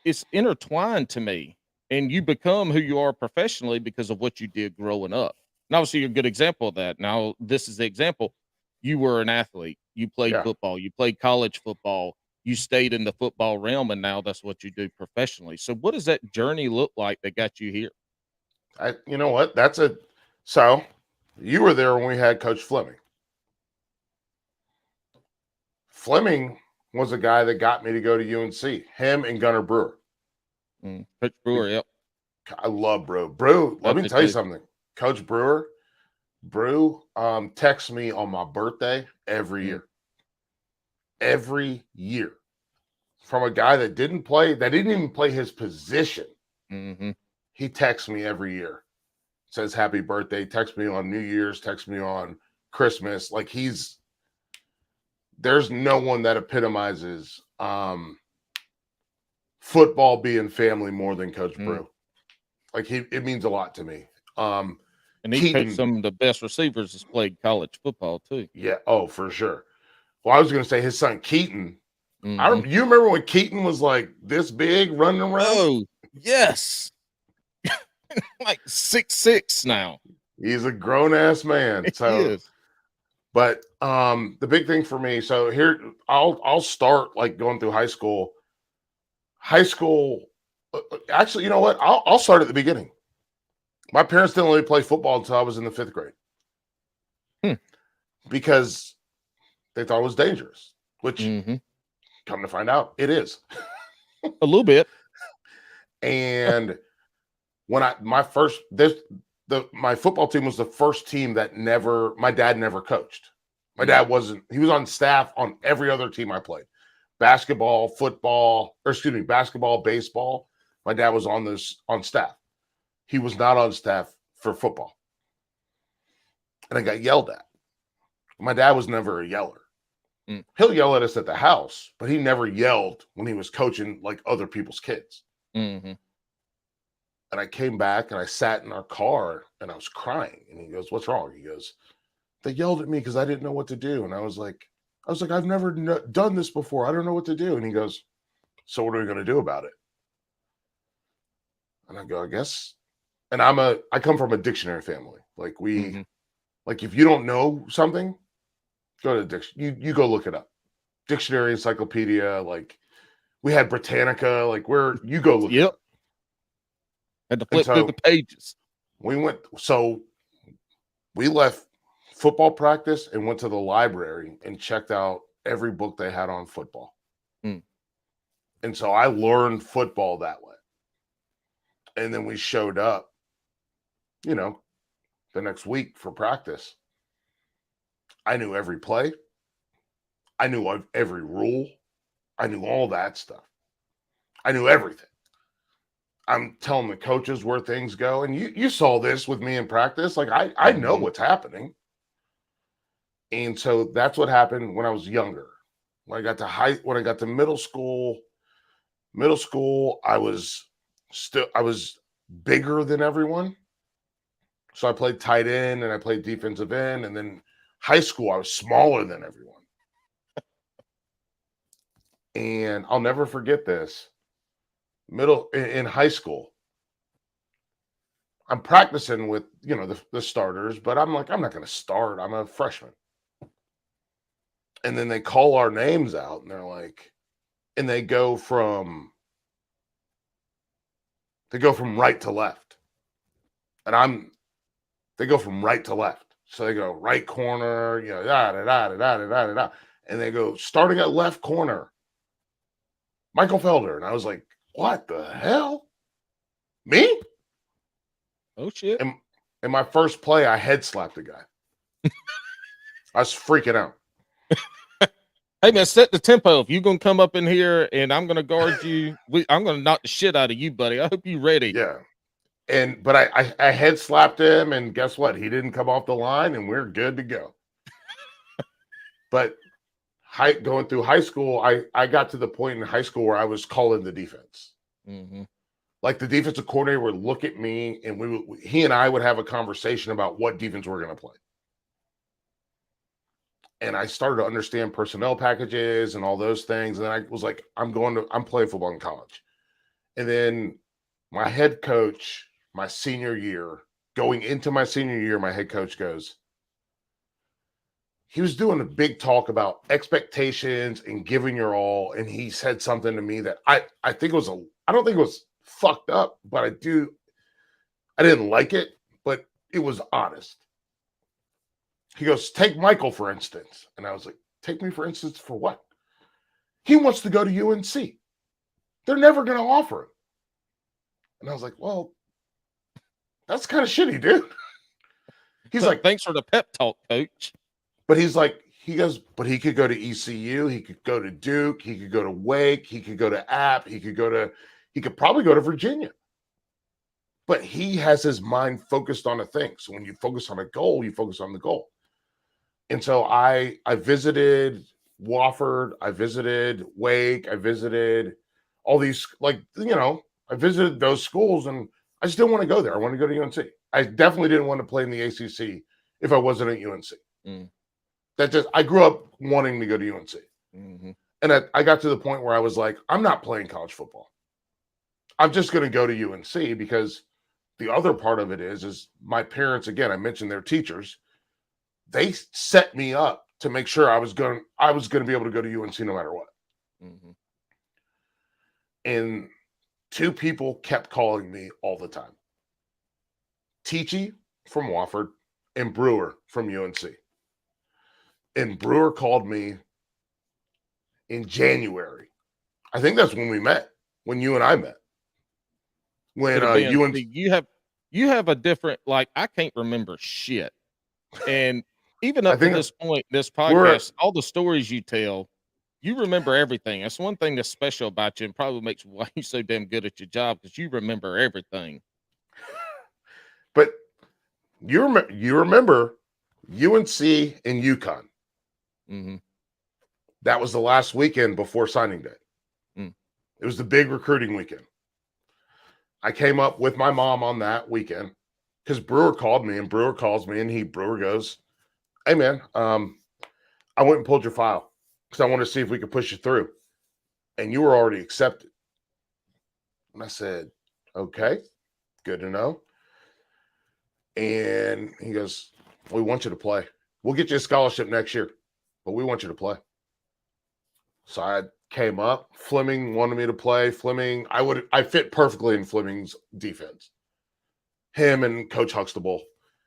A: it's intertwined to me, and you become who you are professionally because of what you did growing up. And obviously, you're a good example of that. Now, this is the example. You were an athlete. You played
B: yeah.
A: football. You played college football. You stayed in the football realm, and now that's what you do professionally. So, what does that journey look like that got you here?
B: You know what? So you were there when we had Coach Fleming. Fleming was a guy that got me to go to UNC. Him and Gunnar Brewer.
A: Coach Brewer, yep,
B: I love Brew. Brew,
A: I
B: let me
A: did
B: tell you
A: too.
B: something. Coach Brew texts me on my birthday every
A: Mm,
B: year. Every year. From a guy that didn't even play his position.
A: mhm.
B: He texts me every year. Says happy birthday, texts me on New Year's, texts me on Christmas. Like there's no one that epitomizes football being family more than Coach
A: Mm.
B: Brew. Like it means a lot to me. Um
A: And he coached
B: Keaton,
A: some of the best receivers that's played college football too.
B: yeah, oh, for sure. Well, I was gonna say his son Keaton.
A: Mhm.
B: You remember when Keaton was like this big running around?
A: Oh, yes. Like 6'6" now.
B: He's a grown ass man.
A: He
B: So,
A: is.
B: but the big thing for me, so here I'll start like going through high school. High school, actually, you know what? I'll start at the beginning. My parents didn't let me play football until I was in the 5th grade
A: Hmm.
B: because they thought it was dangerous, which
A: Mhm.
B: come to find out, it is.
A: A little bit.
B: And when my football team was the first team that my dad never coached. My
A: Mm,
B: dad he was on staff on every other team I played. Basketball, football, or excuse me, basketball, baseball. My dad was on staff. He was not on staff for football. And I got yelled at. My dad was never a yeller.
A: mm,
B: He'll yell at us at the house, but he never yelled when he was coaching like other people's kids.
A: mhm.
B: And I came back and I sat in our car and I was crying. And he goes, "What's wrong?" He goes, "They yelled at me because I didn't know what to do." And I was like, "I've never done this before. I don't know what to do." And he goes, "So what are we going to do about it?" And I go, "I guess." And I come from a dictionary family.
A: Mhm.
B: Like if you don't know something, go to the dictionary. You go look it up. Dictionary, encyclopedia. Like we had Britannica. Like where you go look it
A: Yep.
B: up.
A: Had to
B: And
A: flip through the
B: so
A: pages.
B: we left football practice and went to the library and checked out every book they had on football.
A: Mm,
B: And so I learned football that way. And then we showed up, you know, the next week for practice. I knew every play. I knew every rule. I knew all that stuff. I knew everything. I'm telling the coaches where things go. And you saw this with me in practice. Like I know
A: mhm.
B: what's happening. And so that's what happened when I was younger. When I got to middle school, I was bigger than everyone. So I played tight end and I played defensive end. And then high school, I was smaller than everyone. And I'll never forget this. In high school, I'm practicing with, the starters, but I'm like, I'm not going to start. I'm a freshman. And then they call our names out and they're like, and they go from right to left. And they go from right to left. So they go right corner, da da da da da da da da. And they go starting at left corner, Micahel Felder. And I was like, what the hell? Me?
A: Oh shit.
B: In my first play, I head slapped a guy. I was freaking out.
A: Hey man, set the tempo. If you're gonna come up in here and I'm gonna guard you, I'm gonna knock the shit out of you, buddy. I hope you're ready.
B: Yeah. But I head slapped him, and guess what? He didn't come off the line, and we're good to go. But going through high school, I got to the point in high school where I was calling the defense.
A: Mm-hmm.
B: Like the defensive coordinator would look at me, and he and I would have a conversation about what defense we're going to play. And I started to understand personnel packages and all those things. And then I was like, I'm playing football in college. And then my head coach, my senior year, going into my senior year, my head coach he was doing a big talk about expectations and giving your all. And he said something to me that I think I don't think it was fucked up, but I didn't like it, but it was honest. He goes, take Michael, for instance. And I was like, take me, for instance, for what? He wants to go to UNC. They're never going to offer him. And I was like, well, that's kind of shitty, dude. He's like,
A: thanks for the pep talk, coach.
B: But he's like, he goes, but he could go to ECU. He could go to Duke. He could go to Wake. He could go to App. He could probably go to Virginia. But he has his mind focused on a thing. So when you focus on a goal, you focus on the goal. And so I visited Wofford, I visited Wake, I visited all these, I visited those schools, and I just didn't want to go there. I wanted to go to UNC. I definitely didn't want to play in the ACC if I wasn't at UNC.
A: Mm.
B: I grew up wanting to go to UNC.
A: Mm-hmm.
B: And I got to the point where I was like, I'm not playing college football. I'm just going to go to UNC, because the other part of it is my parents, again, I mentioned they're teachers. They set me up to make sure I was going to be able to go to UNC no matter what.
A: Mm-hmm.
B: And two people kept calling me all the time. Teachy from Wofford and Brewer from UNC. And Brewer called me in January. I think that's when we met, when you and I met. When UNC,
A: you have a different, I can't remember shit. And even up to this point, this podcast, all the stories you tell, you remember everything. That's one thing that's special about you, and probably makes why you're so damn good at your job, because you remember everything.
B: But you remember UNC and UConn.
A: Mm-hmm.
B: That was the last weekend before signing day.
A: Mm.
B: It was the big recruiting weekend. I came up with my mom on that weekend because Brewer called me, and Brewer calls me, and Brewer goes, hey man, I went and pulled your file because I wanted to see if we could push you through. And you were already accepted. And I said, okay, good to know. And he goes, we want you to play. We'll get you a scholarship next year, but we want you to play. So I came up. Fleming wanted me to play. I fit perfectly in Fleming's defense. Him and Coach Huxtable.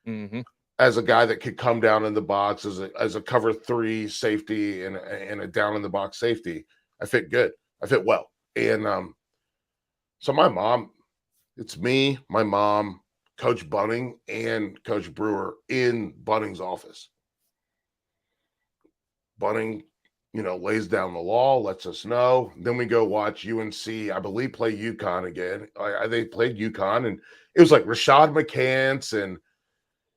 A: Mm-hmm.
B: As a guy that could come down in the box as a cover 3 safety and a down in the box safety. I fit good. I fit well. And so my mom, it's me, my mom, Coach Bunning, and Coach Brewer in Bunning's office. Bunning, lays down the law, lets us know. Then we go watch UNC, I believe, play UConn again. They played UConn, and it was like Rashad McCants and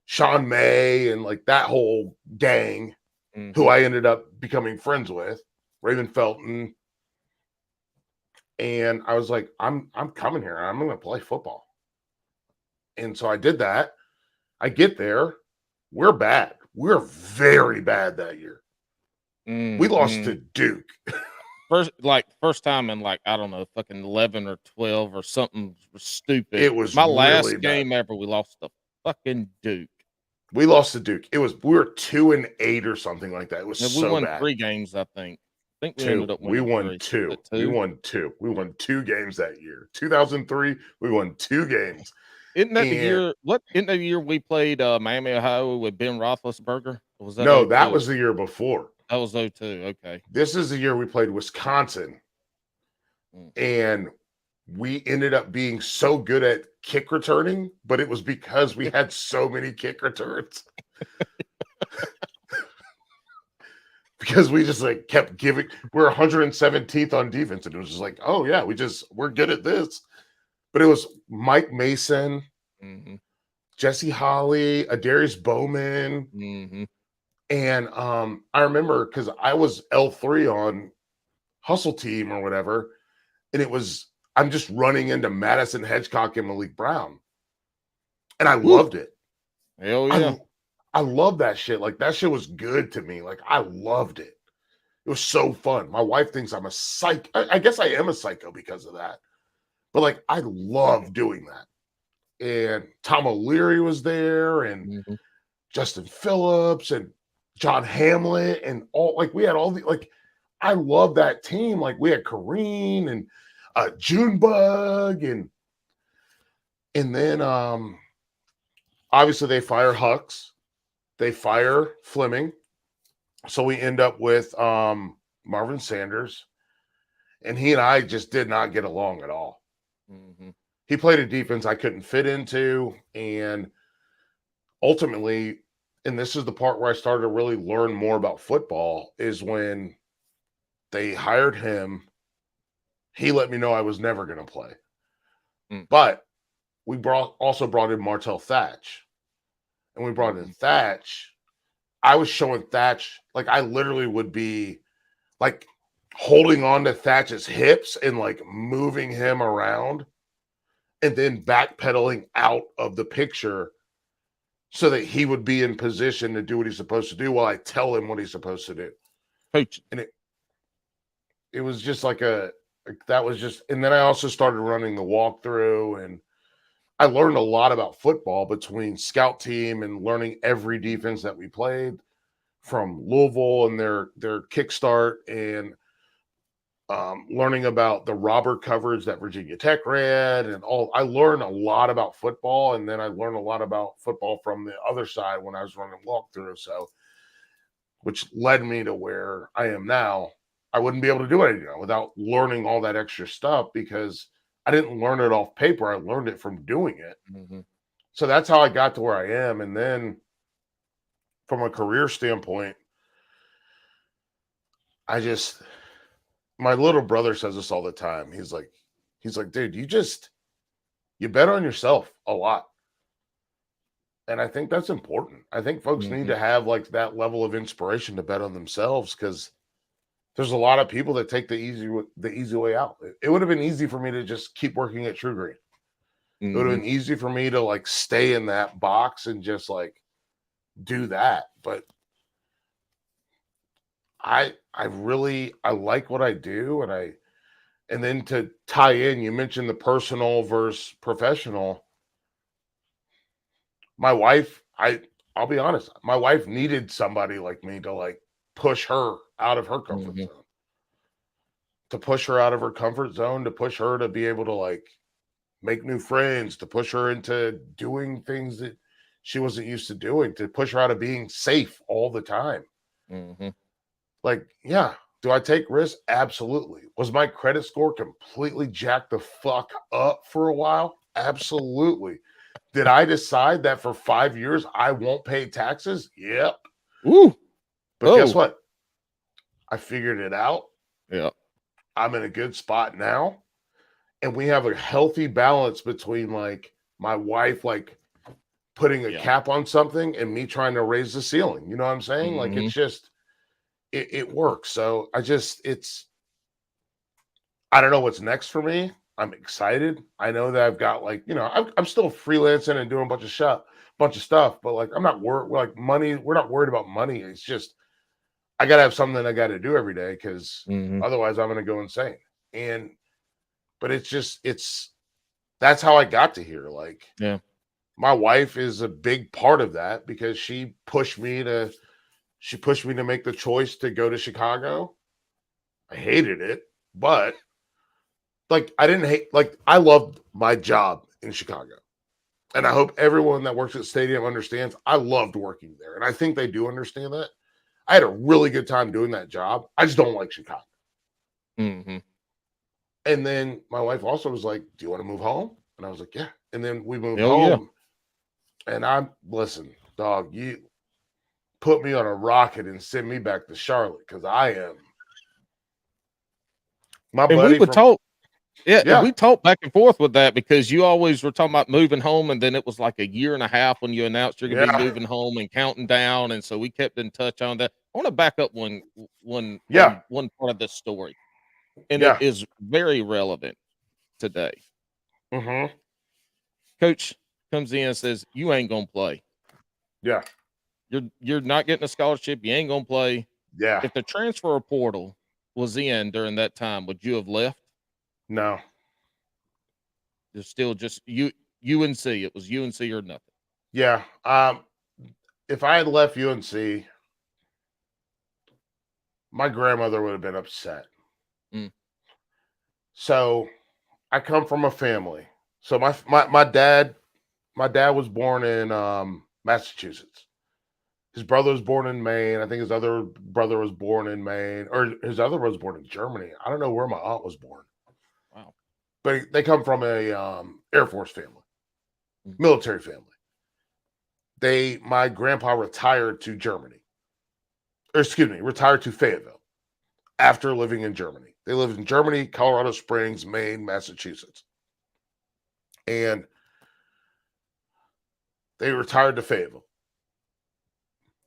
B: Sean May and that whole gang, mm-hmm. who I ended up becoming friends with, Raven Felton. And I was like, I'm coming here. I'm going to play football. And so I did that. I get there. We're bad. We're very bad that year. Mm-hmm. We lost to Duke.
A: first time in like, I don't know, fucking 11 or 12 or something stupid.
B: It was
A: My
B: really
A: last
B: bad.
A: game ever, we lost to fucking Duke.
B: We lost to Duke. We were 2-8 or something like that. It was
A: And we
B: so
A: won
B: bad.
A: 3 games, I think. I think we
B: Two.
A: ended up
B: We
A: winning
B: won
A: 3.
B: two.
A: Is it
B: We
A: 2?
B: won two. We won 2 games that year. 2003, we won 2 games.
A: Isn't that the
B: And
A: year? Isn't that the year we played Miami, Ohio with Ben Roethlisberger? Or was that
B: no, that
A: 02?
B: was the year before.
A: That was 02. Okay.
B: This is the year we played Wisconsin.
A: Mm.
B: And we ended up being so good at kick returning, but it was because we had so many kick returns. Because we just like kept giving, we're 117th on defense, and it was just like, oh yeah, we're good at this. But it was Mike Mason,
A: Mm-hmm.
B: Jesse Holly, Adarius Bowman,
A: Mm-hmm.
B: and I remember because I was L3 on Hustle Team or whatever, and I'm just running into Madison Hedgecock and Malik Brown, and I
A: Woo.
B: loved it.
A: Hell yeah.
B: I love that shit. Like that shit was good to me. Like I loved it. It was so fun. My wife thinks I'm a psych. I guess I am a psycho because of that. But like I love doing that. And Tom O'Leary was there, and
A: Mm-hmm.
B: Justin Phillips, and John Hamlet, and all like we had all the like. I love that team. Like we had Kareem and Junebug, and then obviously they fire Hux. They fire Fleming. So we end up with Marvin Sanders. And he and I just did not get along at all.
A: Mm-hmm.
B: He played a defense I couldn't fit into. And ultimately, and this is the part where I started to really learn more about football, is when they hired him, he let me know I was never going to play.
A: Mm.
B: But we also brought in Martell Thatch. And we brought in Thatch. I was showing Thatch, like I literally would be like holding on to Thatch's hips and like moving him around and then backpedaling out of the picture so that he would be in position to do what he's supposed to do while I tell him what he's supposed to do.
A: Coach.
B: And it was just like that was just, and then I also started running the walkthrough, and I learned a lot about football between scout team and learning every defense that we played from Louisville and their kickstart, and learning about the robber coverage that Virginia Tech ran, and all. I learned a lot about football, and then I learned a lot about football from the other side when I was running walkthrough. So, which led me to where I am now. I wouldn't be able to do what I do now without learning all that extra stuff, because I didn't learn it off paper. I learned it from doing it.
A: Mm-hmm.
B: So that's how I got to where I am. And then from a career standpoint, my little brother says this all the time. He's like, dude, you bet on yourself a lot. And I think that's important. I think folks need to have like that level of inspiration to bet on themselves, because there's a lot of people that take the easy way out. It would have been easy for me to just keep working at True Green. It would have been easy for me to like stay in that box and just like do that. But I like what I do, and then to tie in, you mentioned the personal versus professional. My wife, I'll be honest, my wife needed somebody like me to like push her out of her comfort zone. To push her out of her comfort zone, to push her to be able to like make new friends, to push her into doing things that she wasn't used to doing, to push her out of being safe all the time.
A: Mm-hmm.
B: Like, yeah, do I take risks? Absolutely. Was my credit score completely jacked the fuck up for a while? Absolutely. Did I decide that for 5 years I won't pay taxes? Yep.
A: Ooh.
B: But guess what? I figured it out.
A: Yeah.
B: I'm in a good spot now. And we have a healthy balance between like my wife like putting a cap on something and me trying to raise the ceiling. You know what I'm saying? Like it's just it works. So I don't know what's next for me. I'm excited. I know that I've got like, I'm still freelancing and doing a bunch of stuff, but like I'm not worried like money. We're not worried about money. It's just I got to have something I got to do every day because
A: Mm-hmm.
B: otherwise I'm going to go insane. But that's how I got to here. Like,
A: Yeah.
B: my wife is a big part of that because she pushed me to make the choice to go to Chicago. I hated it, but like I loved my job in Chicago. And I hope everyone that works at the stadium understands I loved working there. And I think they do understand that. I had a really good time doing that job. I just don't like Chicago.
A: Mm-hmm.
B: And then my wife also was like, "Do you want to move home?" And I was like, "Yeah." And then we moved
A: Hell yeah.
B: home. And listen, dog, you put me on a rocket and send me back to Charlotte because I am my
A: And we
B: buddy
A: would
B: from
A: talk. Yeah, and
B: yeah,
A: we talked back and forth with that because you always were talking about moving home, and then it was like a year and a half when you announced you're gonna be
B: yeah,
A: moving home and counting down, and so we kept in touch on that. I want to back up
B: yeah,
A: one part of this story, and it
B: yeah.
A: is very relevant today.
B: Mm-hmm.
A: Coach comes in and says, "You ain't gonna play.
B: Yeah,
A: You're not getting a scholarship. You ain't gonna play."
B: yeah.
A: If the transfer portal was in during that time, would you have left?
B: No.
A: It's still just UNC. It was UNC or nothing.
B: Yeah. If I had left UNC, my grandmother would have been upset.
A: Mm.
B: So I come from a family. So my dad was born in Massachusetts. His brother was born in Maine. I think his other brother was born in Maine, or his other brother was born in Germany. I don't know where my aunt was born,
A: Wow.
B: but they come from a Air Force family,
A: Mm.
B: military family. My grandpa retired to Germany, or excuse me, retired to Fayetteville after living in Germany. They lived in Germany, Colorado Springs, Maine, Massachusetts, and they retired to Fayetteville.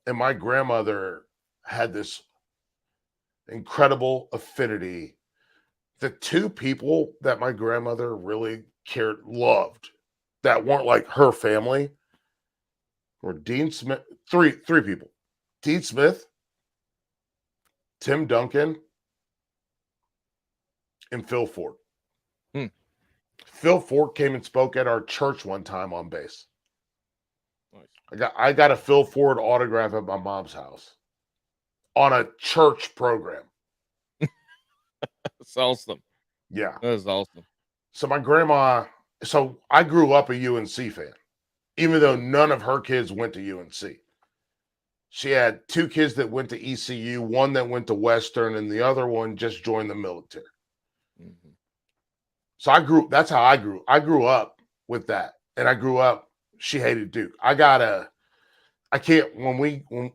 B: And my grandmother had this incredible affinity. The two people that my grandmother really loved, that weren't like her family, were Dean Smith. Three people: Dean Smith, Tim Duncan, and Phil Ford.
A: Hmm.
B: Phil Ford came and spoke at our church one time on base.
A: Nice.
B: I got a Phil Ford autograph at my mom's house on a church program.
A: That's awesome.
B: Yeah.
A: That is awesome.
B: So I grew up a UNC fan, even though none of her kids went to UNC. She had two kids that went to ECU, one that went to Western, and the other one just joined the military.
A: Mm-hmm.
B: So that's how I grew. I grew up with that. And I grew up, she hated Duke. When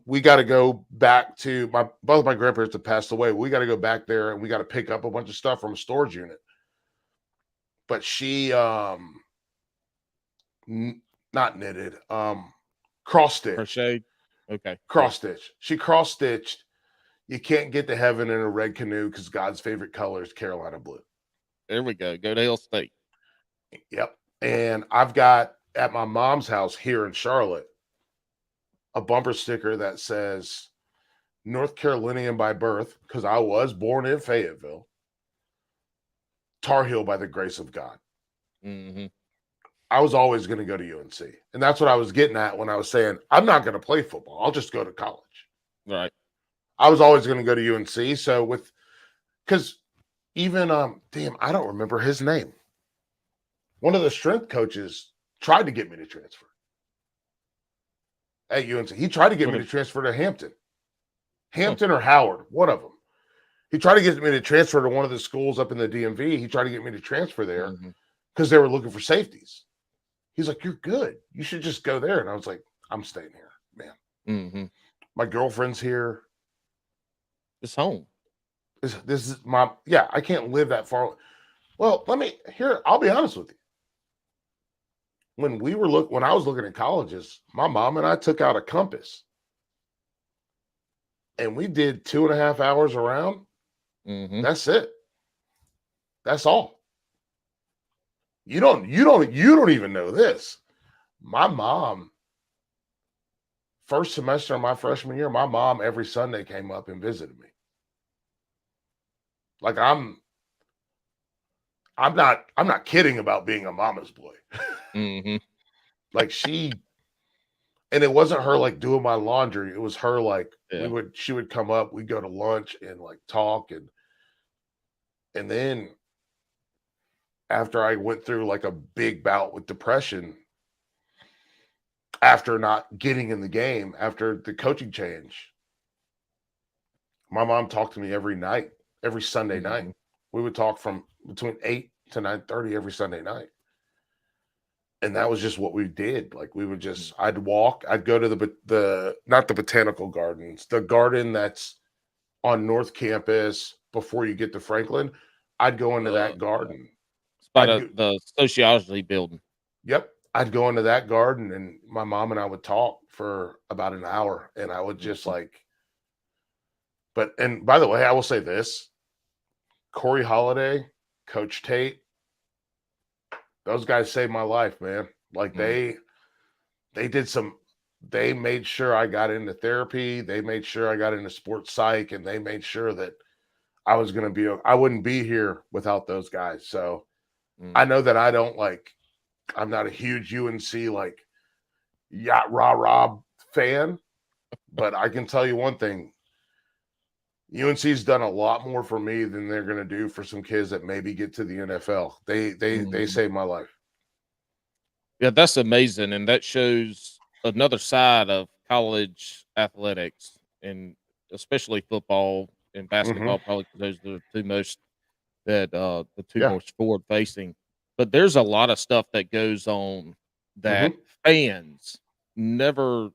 B: we got to go back to both my grandparents have passed away. We got to go back there and we got to pick up a bunch of stuff from a storage unit. But she, not knitted, cross stitched.
A: Crochet. Okay. Yeah.
B: Cross stitch. She cross stitched. You can't get to heaven in a red canoe because God's favorite color is Carolina blue.
A: There we go. Go to Hill State.
B: Yep. And I've got at my mom's house here in Charlotte a bumper sticker that says North Carolinian by birth, because I was born in Fayetteville, Tar Heel by the grace of God.
A: Mm-hmm.
B: I was always going to go to UNC. And that's what I was getting at when I was saying, I'm not going to play football. I'll just go to college.
A: Right.
B: I was always going to go to UNC. So because even, I don't remember his name. One of the strength coaches tried to get me to transfer at UNC. He tried to get me to transfer to Hampton or Howard, one of them. He tried to get me to transfer to one of the schools up in the DMV. He tried to get me to transfer there because they were looking for safeties. He's like, "You're good. You should just go there." And I was like, "I'm staying here, man.
A: Mm-hmm.
B: My girlfriend's here.
A: It's home.
B: This is I can't live that far." Well, I'll be honest with you. When I was looking at colleges, my mom and I took out a compass and we did 2.5 hours around.
A: Mm-hmm.
B: That's it. That's all. You don't even know this. My mom, first semester of my freshman year, my mom every Sunday came up and visited me. Like I'm not kidding about being a mama's boy.
A: Mm-hmm.
B: Like and it wasn't her like doing my laundry. It was her like
A: Yeah.
B: she would come up, we'd go to lunch and like talk and then after I went through like a big bout with depression after not getting in the game, after the coaching change, my mom talked to me every night, every Sunday night. We would talk from between 8 to 9:30 every Sunday night. And that was just what we did. Like we would just, I'd walk, I'd go to the not the botanical gardens, the garden that's on North Campus before you get to Franklin. I'd go into that garden.
A: It's by the sociology building.
B: Yep. I'd go into that garden and my mom and I would talk for about an hour and I would just and by the way, I will say this, Corey Holiday, Coach Tate, those guys saved my life, man. Like they made sure I got into therapy. They made sure I got into sports psych and they made sure that I wouldn't be here without those guys. So I know that I'm not a huge UNC like yacht rah fan, but I can tell you one thing. UNC's done a lot more for me than they're going to do for some kids that maybe get to the NFL. They saved my life.
A: Yeah, that's amazing, and that shows another side of college athletics, and especially football and basketball. Probably 'cause those are the two most the two most forward facing. But there's a lot of stuff that goes on that fans never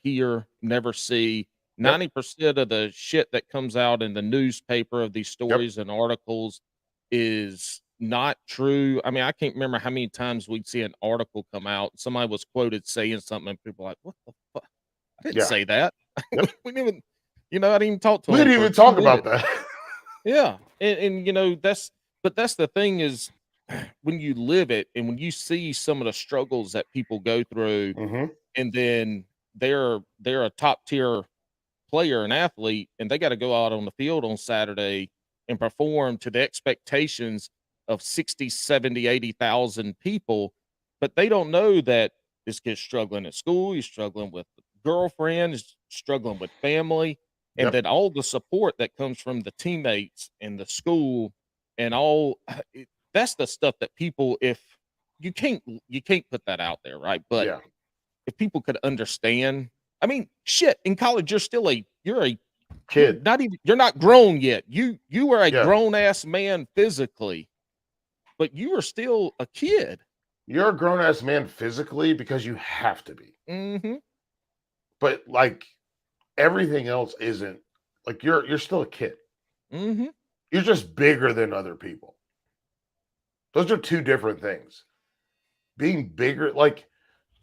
A: hear, never see. 90% of the shit that comes out in the newspaper of these stories and articles is not true. I mean, I can't remember how many times we'd see an article come out. Somebody was quoted saying something, and people are like, "What the fuck? I didn't say that." We didn't even, I didn't even talk to
B: we
A: him.
B: didn't even talk about that.
A: Yeah, and that's the thing is when you live it and when you see some of the struggles that people go through, and then they're a top tier player and athlete, and they got to go out on the field on Saturday and perform to the expectations of 60, 70, 80,000 people, but they don't know that this kid's struggling at school, he's struggling with girlfriend, he's struggling with family, and that all the support that comes from the teammates and the school and all that's the stuff that people, if you can't put that out there, right? But if people could understand, I mean, shit, in college, you're a kid. You're not grown yet. You are a grown ass man physically, but you are still a kid.
B: You're a grown ass man physically because you have to be. But like everything else isn't. Like you're still a kid. You're just bigger than other people. Those are two different things. Being bigger, like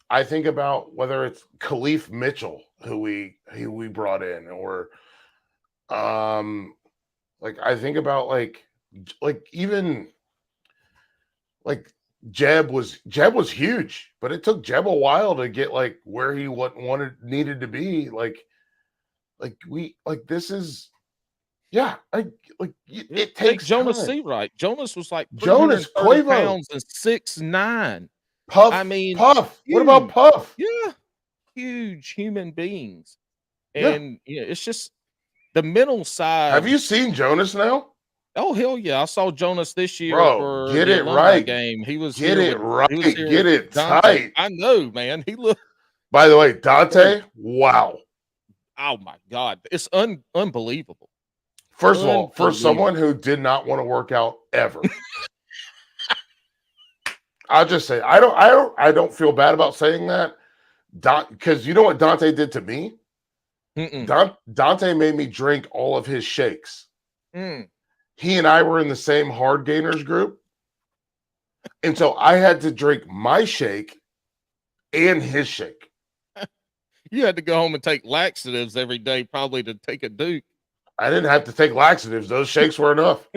B: I think about whether it's Khalif Mitchell, who we brought in, or like I think about like even like Jeb was huge, but it took Jeb a while to get like where he needed to be. This is it takes
A: Jonas
B: time.
A: Seawright. Jonas was like
B: Jonas
A: 330 pounds and 6'9".
B: Puff.
A: I mean,
B: Puff.
A: Huge.
B: What about Puff?
A: Yeah, huge human beings, and it's just the mental side.
B: Have you seen Jonas now?
A: Oh hell yeah! I saw Jonas this year for
B: get
A: the
B: it
A: alumni
B: right.
A: game. He was
B: get
A: here
B: it right.
A: He was here
B: get it
A: Dante.
B: tight.
A: I know, man. He looked.
B: By the way, Dante. Wow.
A: Oh my God, it's unbelievable.
B: First of all, for someone who did not want to work out ever, I'll just say I don't feel bad about saying that, because you know what Dante did to me. Dante made me drink all of his shakes. He and I were in the same hard gainers group, and so I had to drink my shake and his shake.
A: You had to go home and take laxatives every day, probably, to take a Duke.
B: I didn't have to take laxatives. Those shakes were enough.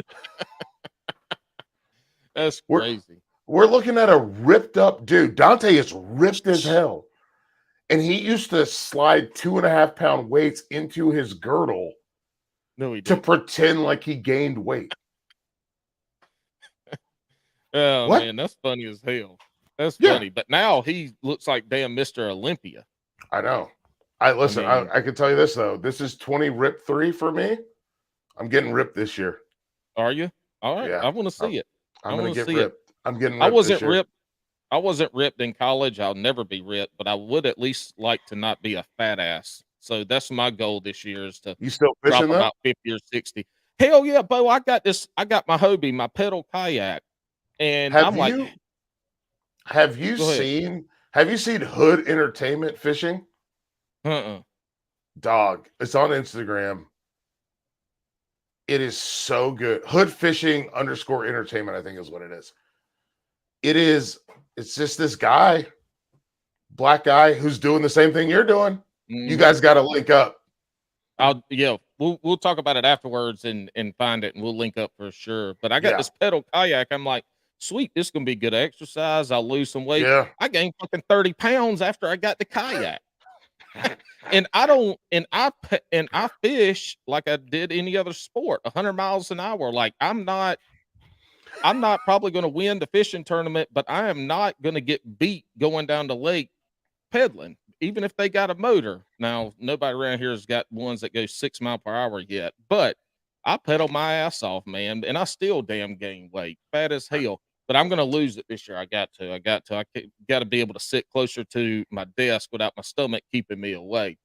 A: That's crazy.
B: We're looking at a ripped up dude. Dante is ripped as hell. And he used to slide 2.5 pound weights into his girdle
A: No, he
B: to
A: didn't.
B: pretend like he gained weight.
A: Oh
B: What?
A: man, that's funny as hell. That's
B: Yeah,
A: funny. But now he looks like damn Mr. Olympia.
B: I know. I
A: I
B: listen.
A: mean,
B: I can tell you this though. This is 20 rip 3 for me. I'm getting ripped this year.
A: are you? All right.
B: Yeah,
A: I want to
B: I'm,
A: see it.
B: I'm
A: I
B: gonna
A: want to
B: get
A: see it.
B: ripped. I'm getting
A: I
B: ripped this
A: wasn't
B: year.
A: ripped. I wasn't ripped in college. I'll never be ripped, but I would at least like to not be a fat ass. So that's my goal this year is to
B: You still
A: drop
B: fishing though?
A: about 50 or 60. Hell yeah, Bo. I got this. I got my Hobie, my pedal kayak. And
B: Have
A: I'm like,
B: you have you
A: go ahead.
B: seen have you seen Hood Entertainment fishing?
A: Uh-uh.
B: Dog, it's on Instagram. It is so good. Hood Fishing _ entertainment, I think is what it is. It's just this guy, black guy, who's doing the same thing you're doing. You
A: Mhm.
B: guys got to link up.
A: We'll talk about it afterwards and find it and we'll link up for sure. But I got
B: Yeah.
A: this pedal kayak. I'm like, sweet, this is gonna be good exercise. I'll lose some weight.
B: Yeah.
A: I gained fucking 30 pounds after I got the kayak. And I don't and I fish like I did any other sport, 100 miles an hour. Like I'm not probably gonna win the fishing tournament, but I am not gonna get beat going down the lake pedaling, even if they got a motor. Now, nobody around here has got ones that go 6 mile per hour yet, but I pedal my ass off, man, and I still damn gain weight, fat as hell. But I'm gonna lose it this year. I got to. I got to. Got to be able to sit closer to my desk without my stomach keeping me away.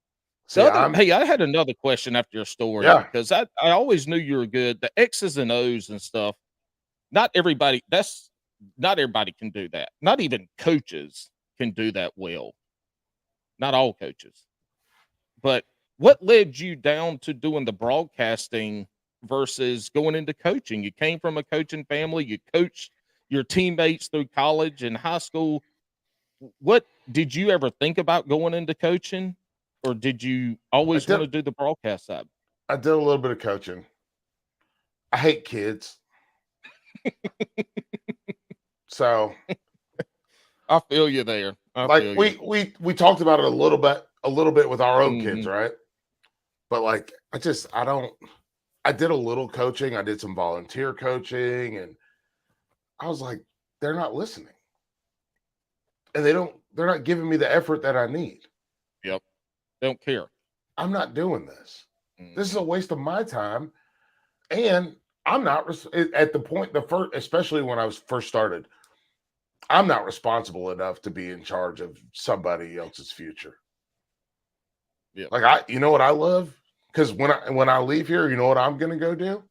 B: See, I'm
A: Hey, I had another question after your story
B: yeah.
A: because I always knew you were good. The X's and O's and stuff. Not everybody. That's not everybody can do that. Not even coaches can do that well. Not all coaches. But what led you down to doing the broadcasting versus going into coaching? You came from a coaching family, you coached your teammates through college and high school. What did you ever think about going into coaching or did you
B: I
A: always want
B: did
A: to do the broadcast side?
B: I did a little bit of coaching. I hate kids. So,
A: I feel you there. I
B: like
A: feel you.
B: we talked about it a little bit with our own kids,
A: Mhm.
B: right? But like I did a little coaching. I did some volunteer coaching and I was like, they're not listening. And they're not giving me the effort that I need.
A: Yep. Don't care.
B: I'm not doing this. This is a
A: Mhm.
B: waste of my time. And I'm not at the point the first, especially when I was first started, I'm not responsible enough to be in charge of somebody else's future.
A: Yep.
B: Like you know what I love? Because when I leave here, you know what I'm gonna go do?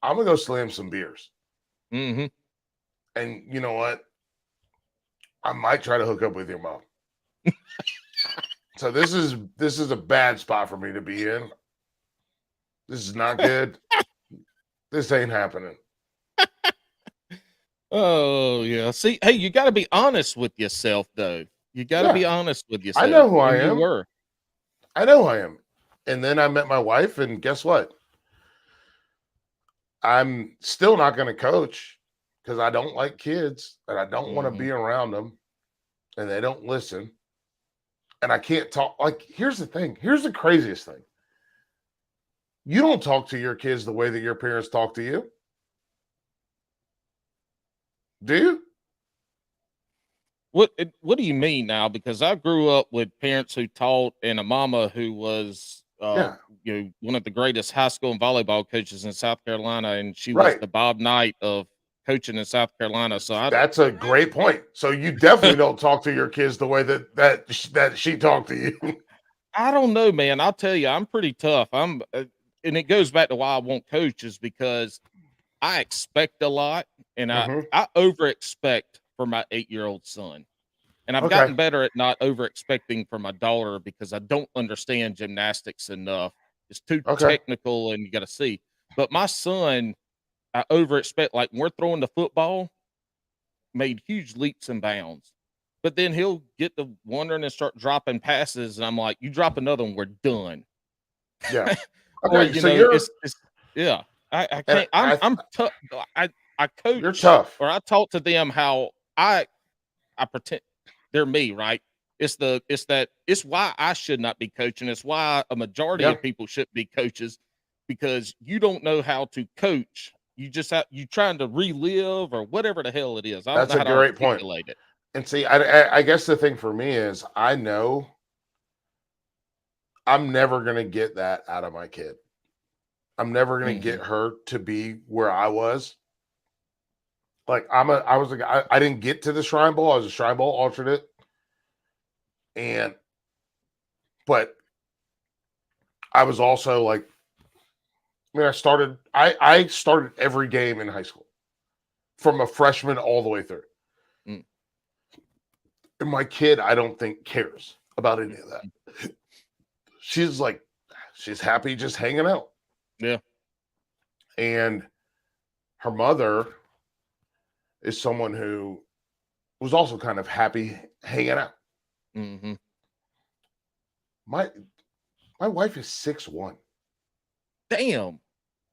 B: I'm gonna go slam some beers.
A: Mhm.
B: And you know what? I might try to hook up with your mom. So this is a bad spot for me to be in. This is not good. This ain't happening.
A: Oh, yeah. See, hey, you gotta be honest with yourself, though. You gotta
B: Yeah,
A: be honest with
B: I
A: yourself,
B: know who I
A: and you
B: am.
A: were.
B: I know who I am. And then I met my wife, and guess what? I'm still not going to coach because I don't like kids and I don't want to
A: Mhm.
B: be around them and they don't listen. And I can't talk. Like, here's the thing. Here's the craziest thing. You don't talk to your kids the way that your parents talk to you. Do you?
A: What do you mean now? Because I grew up with parents who taught and a mama who was,
B: Yeah.
A: one of the greatest high school and volleyball coaches in South Carolina, and she was
B: Right.
A: the Bob Knight of coaching in South Carolina, so I
B: That's a great point. So you definitely don't talk to your kids the way that she talked to you.
A: I don't know, man. I'll tell you, I'm pretty tough. And it goes back to why I want coaches because I expect a lot, and
B: Hmm.
A: I over expect for my 8-year-old son. And I've
B: Okay.
A: gotten better at not over expecting for my daughter because I don't understand gymnastics enough. It's too
B: Okay.
A: technical and you got to see. But my son, I over expect, like when we're throwing the football, made huge leaps and bounds. But then he'll get to wondering and start dropping passes. And I'm like, you drop another one, we're done.
B: Yeah.
A: Or,
B: Okay. So you're
A: yeah, I
B: and
A: can't, I'm tough. I
B: you're
A: coach
B: tough.
A: or I talk to them how I pretend they're me, right? It's why I should not be coaching. It's why a majority
B: Yeah,
A: of people should be coaches, because you don't know how to coach. You trying to relive or whatever the hell it is. I don't
B: that's
A: know
B: a
A: how to
B: great point.
A: articulate it.
B: And see, I guess the thing for me is I know I'm never gonna get that out of my kid. I'm never gonna
A: Mhm.
B: get her to be where I was. Like I was a guy. I didn't get to the Shrine Bowl. I was a Shrine Bowl alternate, and but I was also like, I mean, I started every game in high school from a freshman all the way through.
A: Mm.
B: And my kid, I don't think cares about any of that. She's like, she's happy just hanging out.
A: Yeah.
B: And her mother is someone who was also kind of happy hanging out.
A: Mhm.
B: My my wife is 6'1".
A: Damn.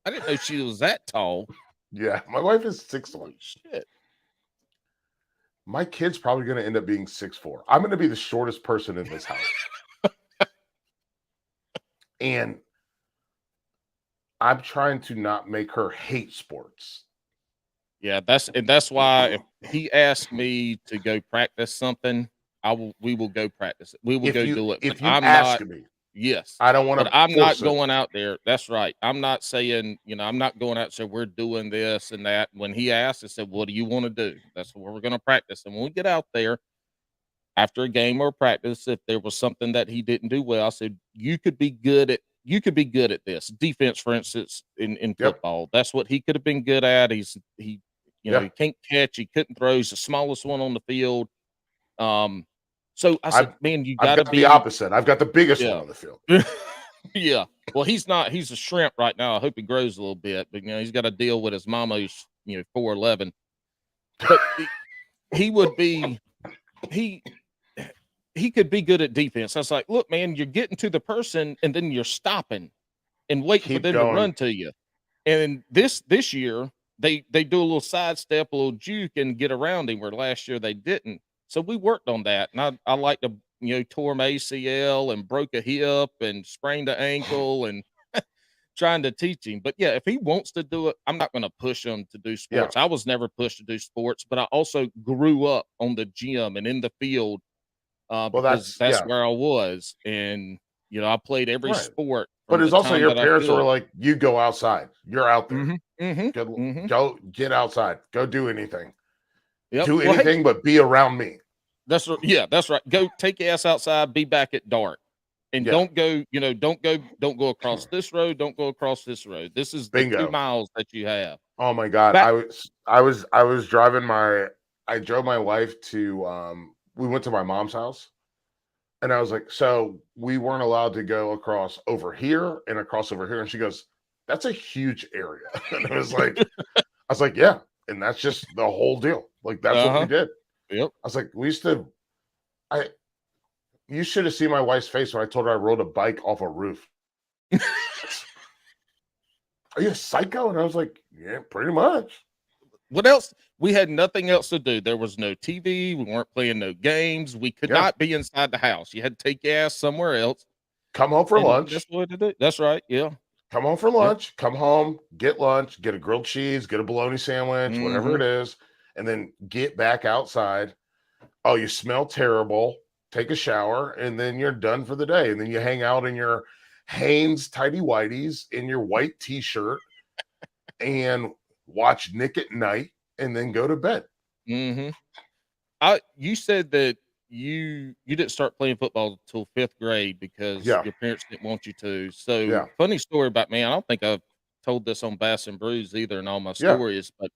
A: I didn't know she was that tall.
B: Yeah, my wife is 6'1".
A: Holy shit.
B: My kid's probably going to end up being 6'4". I'm going to be the shortest person in this house. And I'm trying to not make her hate sports.
A: Yeah, that's why if he asked me to go practice something, we will go practice it. We will go do it. But
B: If you
A: I'm
B: ask
A: not
B: me,
A: yes.
B: I don't want
A: But
B: to
A: I'm
B: force
A: not
B: it.
A: going out there. That's right. I'm not saying, I'm not going out and say we're doing this and that. When he asked, I said, "What do you want to do?" That's what we're going to practice. And when we get out there after a game or practice, if there was something that he didn't do well, I said, you could be good at this. Defense, for instance, in
B: Yep.
A: football. That's what he could have been good at.
B: Yeah.
A: He can't catch, he couldn't throw, he's the smallest one on the field. So I said,
B: I've
A: "Man, you
B: I've
A: gotta
B: got the
A: be."
B: opposite. I've got the biggest one
A: Yeah.
B: on the field.
A: Yeah. Well, he's a shrimp right now. I hope he grows a little bit, but he's got to deal with his mama who's 4'11". But he would be he he could be good at defense. I was like, "Look, man, you're getting to the person and then you're stopping and waiting for
B: Keep
A: them to
B: going.
A: run to you." And this year, they do a little sidestep, a little juke, and get around him, where last year they didn't. So we worked on that, and I like to, tore my ACL and broke a hip and sprained an ankle and trying to teach him. But yeah, if he wants to do it, I'm not going to push him to do
B: Yeah.
A: sports. I was never pushed to do sports, but I also grew up on the gym and in the field,
B: Well,
A: because
B: that's
A: that's
B: yeah.
A: where I was, and I played every
B: Right.
A: sport
B: But
A: from
B: it's
A: the
B: also
A: time
B: your
A: that I
B: parents were
A: could.
B: like, you go outside. You're out there.
A: Hmm. Hmm. Hmm.
B: Go get outside. Go do anything.
A: Yep.
B: Do
A: Well, hey,
B: anything but be around me.
A: yeah, that's right. Go take your ass outside, be back at dark. And
B: Yeah.
A: don't go across this road, don't go across this road. This is the 2
B: Bingo.
A: miles that you have.
B: Oh my God.
A: Back
B: I was driving I drove my wife to we went to my mom's house. And I was like, so we weren't allowed to go across over here and across over here. And she goes, that's a huge area. And I was like, yeah. And that's just the whole deal. Like that's what we
A: Uh-huh.
B: did.
A: Yep.
B: I was like, we used to I you should have seen my wife's face when I told her I rode a bike off a roof. Are you a psycho? And I was like, yeah, pretty much.
A: What else? We had nothing else to do. There was no TV, we weren't playing no games, we could
B: Yeah.
A: not be inside the house. You had to take your ass somewhere else,
B: Come home for
A: and that's
B: lunch.
A: what to do. That's right, yeah.
B: Come home for
A: Yep.
B: lunch. Come home, get lunch, get a grilled cheese, get a bologna sandwich, whatever it
A: Mhm.
B: is, and then get back outside. Oh, you smell terrible. Take a shower, and then you're done for the day. And then you hang out in your Hanes tidy whities in your white t-shirt and watch Nick at Night, and then go to bed.
A: Mhm. You said that you didn't start playing football until 5th grade because
B: Yeah,
A: your parents didn't want you to. So,
B: yeah,
A: funny story about me, I don't think I've told this on Bass and Brews either in all my
B: yeah.
A: stories, but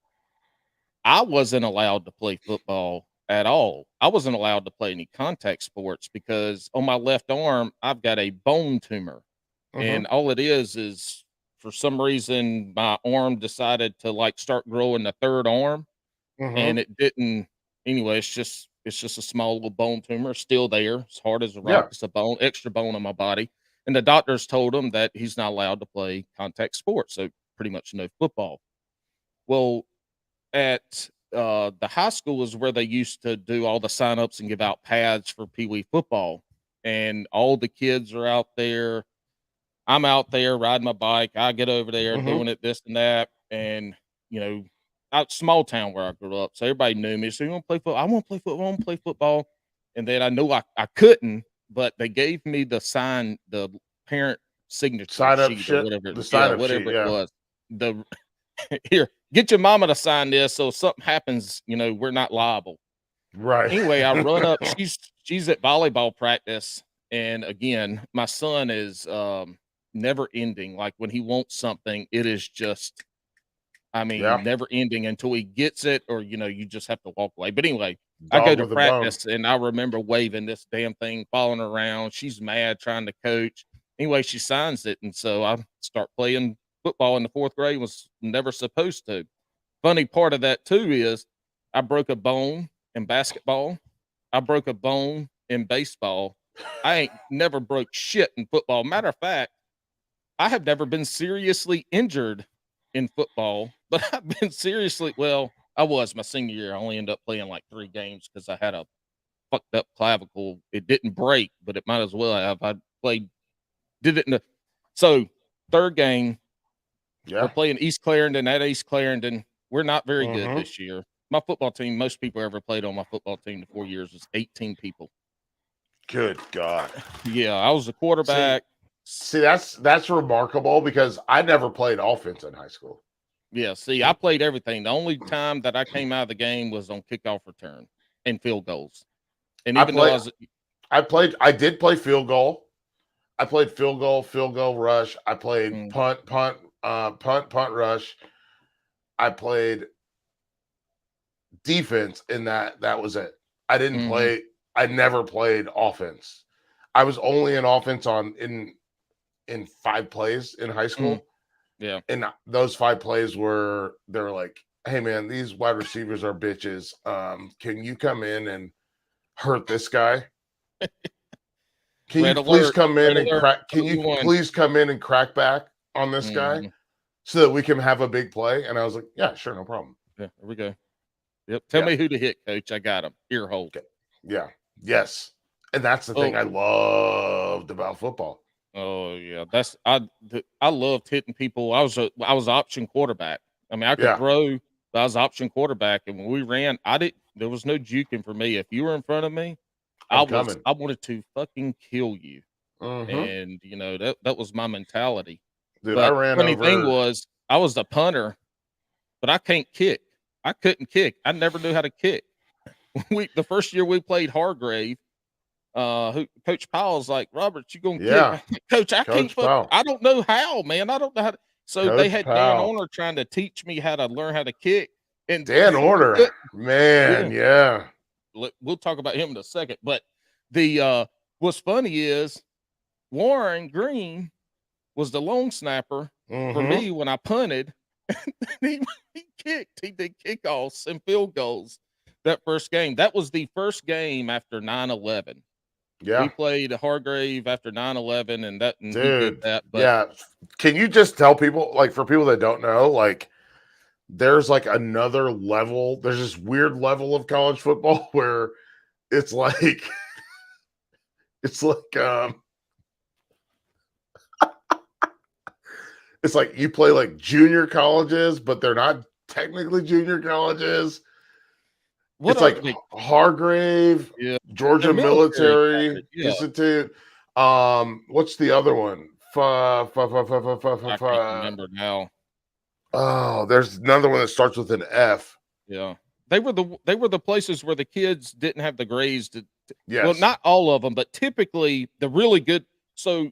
A: I wasn't allowed to play football at all. I wasn't allowed to play any contact sports because on my left arm, I've got a bone tumor.
B: Mm-hmm,
A: And all it is for some reason my arm decided to like start growing a third arm,
B: mm-hmm.
A: and it didn't. Anyway, it's just a small little bone tumor, still there. It's hard as a rock.
B: Yeah.
A: It's a bone, extra bone on my body. And the doctors told him that he's not allowed to play contact sports, so pretty much no football. Well, at the high school is where they used to do all the sign-ups and give out pads for Pee Wee football, and all the kids are out there. I'm out there riding my bike. I get over there
B: Mm-hmm.
A: doing it, this and that, and you know, out small town where I grew up, so everybody knew me. So you want to play football? I want to play football. I want to play football. And then I knew I couldn't, but they gave me the parent signature
B: Sign up
A: sheet or
B: shit.
A: whatever.
B: The
A: Yeah,
B: sign up sheet.
A: whatever it
B: Yeah.
A: was. The here, get your mama to sign this, so if something happens, we're not liable.
B: Right.
A: Anyway, I run up. She's at volleyball practice, and again, my son is never ending. Like when he wants something, it is just,
B: Yeah.
A: never ending until he gets it, or you just have to walk away. But anyway, I go
B: Dog
A: to
B: with a bone.
A: practice, and I remember waving this damn thing, following her around. She's mad, trying to coach. Anyway, she signs it, and so I start playing football in the 4th grade. Was never supposed to. Funny part of that too is I broke a bone in basketball. I broke a bone in baseball. I ain't never broke shit in football. Matter of fact, I have never been seriously injured in football, but I've been I was my senior year. I only ended up playing like 3 games because I had a fucked up clavicle. It didn't break, but it might as well have. I did it so 3rd game,
B: Yeah.
A: we're playing East Clarendon at East Clarendon. We're not very good
B: Mhm.
A: this year. My football team, most people ever played on my football team in 4 years was 18 people.
B: Good God.
A: Yeah, I was the quarterback.
B: See, that's remarkable because I never played offense in high school.
A: Yeah, see, I played everything. The only time that I came out of the game was on kickoff return and field goals. And even though
B: I did play field goal. I played field goal rush. I played punt, rush. I played defense in that was it. I didn't play. I never played offense. I was only in offense in 5 plays in high school.
A: Yeah.
B: And those 5 plays they're like, hey man, these wide receivers are bitches. Can you come in and hurt this guy? Can you please come in and crack? Can you please come in and crack back on this guy so that we can have a big play? And I was like, yeah, sure, no problem.
A: Yeah, here we go. Yep. Tell me who to hit, coach. I got him. Ear hole.
B: Okay. Yeah. Yes. And that's the thing I loved about football.
A: Oh yeah, I loved hitting people. I was option quarterback. I mean, I could throw, but I was option quarterback, and when we ran, there was no juking for me. If you were in front of me, I wanted to fucking kill you. And that was my mentality.
B: Dude,
A: but
B: I ran
A: funny
B: over.
A: Thing was, I was the punter, but I can't kick. I couldn't kick. I never knew how to kick. The first year we played Hargrave, Coach Powell's like, Robert, you gonna kick? Coach, I can't. I don't know how, man. I don't know how to. So Coach they had Dan Orner trying to teach me how to learn how to kick. And
B: Dan Orner, man, yeah.
A: We'll talk about him in a second. But what's funny is Warren Green was the long snapper for me when I punted. he kicked. He did kickoffs and field goals that first game. That was the first game after 9/11.
B: Yeah,
A: we played Hargrave after 9/11, and he did that. But
B: yeah, can you just tell people, like, for people that don't know, like, there's like another level. There's this weird level of college football where it's like, it's like you play like junior colleges, but they're not technically junior colleges. It's like Hargrave, Georgia Military Institute. What's the other one?
A: I can't remember now.
B: Oh, there's another one that starts with an F.
A: Yeah, they were the places where the kids didn't have the grades to. Well, not all of them, but typically the really good. So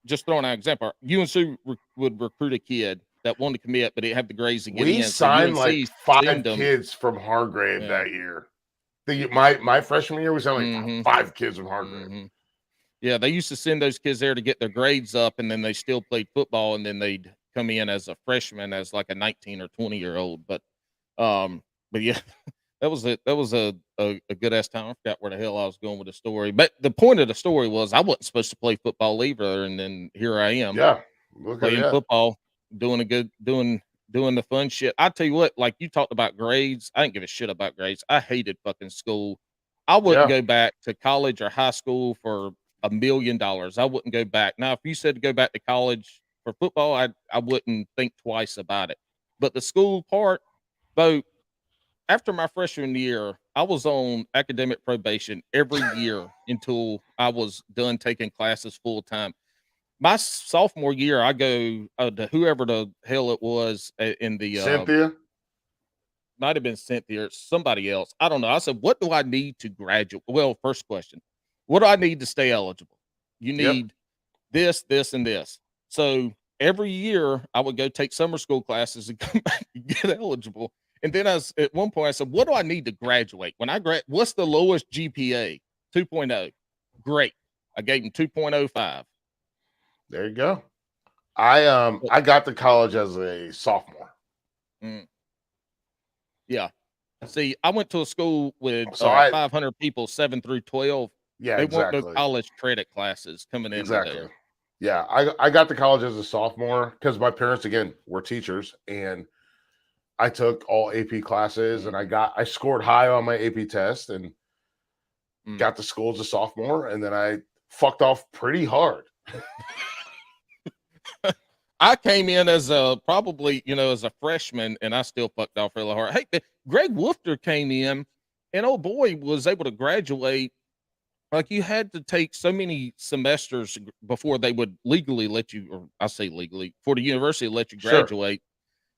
A: just throwing an example, UNC would recruit a kid that wanted to commit, but it had the grades to get in.
B: We signed like 5 kids from Hargrave that year. My freshman year, we signed like 5 kids from Hargrave.
A: Yeah, they used to send those kids there to get their grades up, and then they still played football, and then they'd come in as a freshman as like a 19 or 20-year-old. But yeah, that was it. That was a good ass time. I forgot where the hell I was going with the story. But the point of the story was I wasn't supposed to play football either, and then here I am.
B: Yeah,
A: playing football, doing doing the fun shit. I tell you what, like you talked about grades. I didn't give a shit about grades. I hated fucking school. I wouldn't
B: Yeah.
A: go back to college or high school for $1,000,000. I wouldn't go back. Now, if you said to go back to college for football, I wouldn't think twice about it. But the school part, though, after my freshman year, I was on academic probation every year until I was done taking classes full time. My sophomore year, I go to whoever the hell it was in the
B: Cynthia.
A: might have been Cynthia or somebody else. I don't know. I said, "What do I need to graduate?" Well, first question, what do I need to stay eligible? You
B: Yep.
A: need this, this, and this. So every year, I would go take summer school classes and come back and get eligible. And then at one point, I said, "What do I need to graduate? When I what's the lowest GPA? 2.0. Great. I gave him 2.05.
B: There you go. I got to college as a sophomore.
A: Mm. Yeah. See, I went to a school with
B: So
A: 500 people, 7 through 12.
B: yeah,
A: They want no
B: exactly.
A: college credit classes coming into
B: Exactly.
A: there.
B: Yeah, I got to college as a sophomore because my parents again were teachers, and I took all AP classes, and I scored high on my AP test, and got to school as a sophomore, and then I fucked off pretty hard.
A: I came in as probably, as a freshman, and I still fucked off really hard. Hey, Greg Wolfter came in, and oh boy, was able to graduate. Like you had to take so many semesters before they would legally let you, or I say legally, for the university to let you
B: Sure.
A: graduate.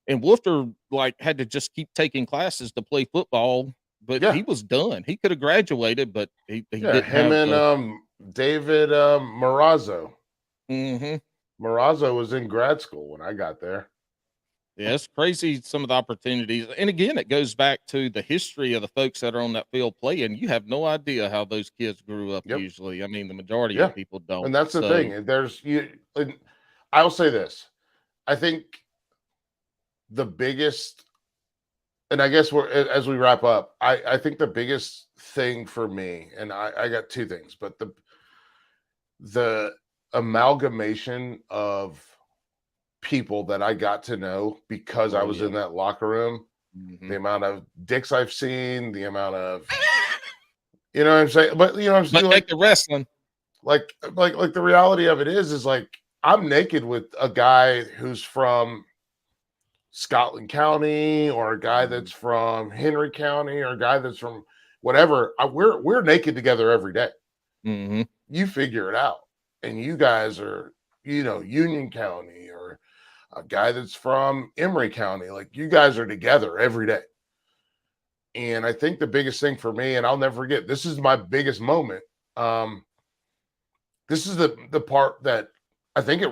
A: And Wolfter like had to just keep taking classes to play football, but
B: Yeah.
A: he was done. He could have graduated, but he didn't
B: Him
A: have the.
B: and David Marazzo.
A: Mm-hmm.
B: Marazzo was in grad school when I got there.
A: Yeah, it's crazy some of the opportunities. And again, it goes back to the history of the folks that are on that field playing. You have no idea how those kids grew up
B: Yep.
A: usually. I mean, the majority
B: Yeah.
A: of people don't.
B: And that's the
A: So,
B: thing. And I'll say this. I think the biggest, and I guess as we wrap up, I think the biggest thing for me, and I got two things, but the amalgamation of people that I got to know because I was in that locker room, the amount of dicks I've seen, the amount of, you know what I'm saying? But you know what I'm saying?
A: but like the wrestling.
B: Like the reality of it is like I'm naked with a guy who's from Scotland County, or a guy that's from Henry County, or a guy that's from whatever. We're naked together every day.
A: Mm-hmm.
B: You figure it out. And you guys are, Union County, or a guy that's from Emory County. Like you guys are together every day. And I think the biggest thing for me, and I'll never forget, this is my biggest moment. This is the part that I think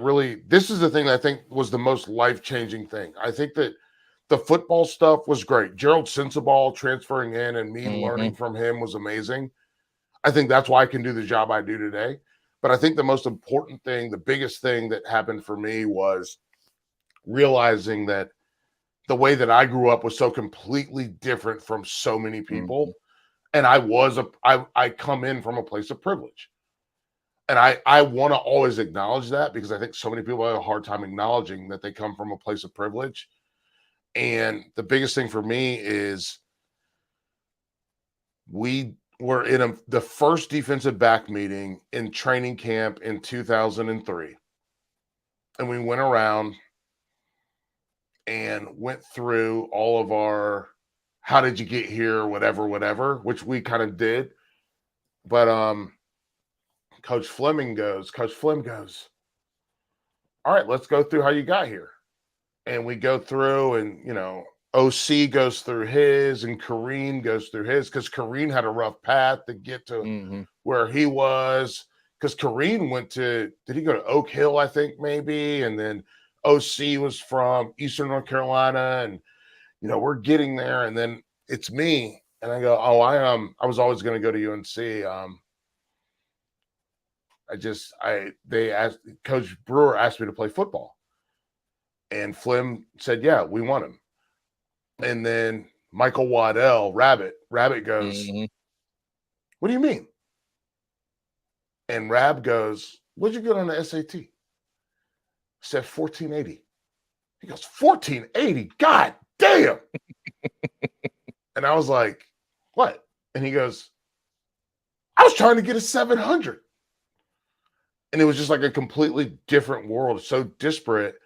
B: this is the thing that I think was the most life-changing thing. I think that the football stuff was great. Gerald Sensabaugh transferring in and me learning from him was amazing. I think that's why I can do the job I do today. But I think the most important thing, the biggest thing that happened for me was realizing that the way that I grew up was so completely different from so many people. And I come in from a place of privilege. And I want to always acknowledge that, because I think so many people have a hard time acknowledging that they come from a place of privilege. And the biggest thing for me is we were in the first defensive back meeting in training camp in 2003. And we went around and went through all of our, how did you get here, whatever, which we kind of did. But Coach Fleming goes, all right, let's go through how you got here. And we go through, and, OC goes through his, and Kareem goes through his, because Kareem had a rough path to get to where he was. Because Kareem did he go to Oak Hill, I think, maybe? And then OC was from Eastern North Carolina. And, we're getting there. And then it's me. And I go, oh, I was always going to go to UNC. Coach Brewer asked me to play football. And Flim said, yeah, we want him. And then Michael Waddell, Rabbit goes, what do you mean? And Rab goes, what'd you get on the SAT? I said 1480. He goes, 1480. God damn. And I was like, what? And he goes, I was trying to get a 700. And it was just like a completely different world, so disparate.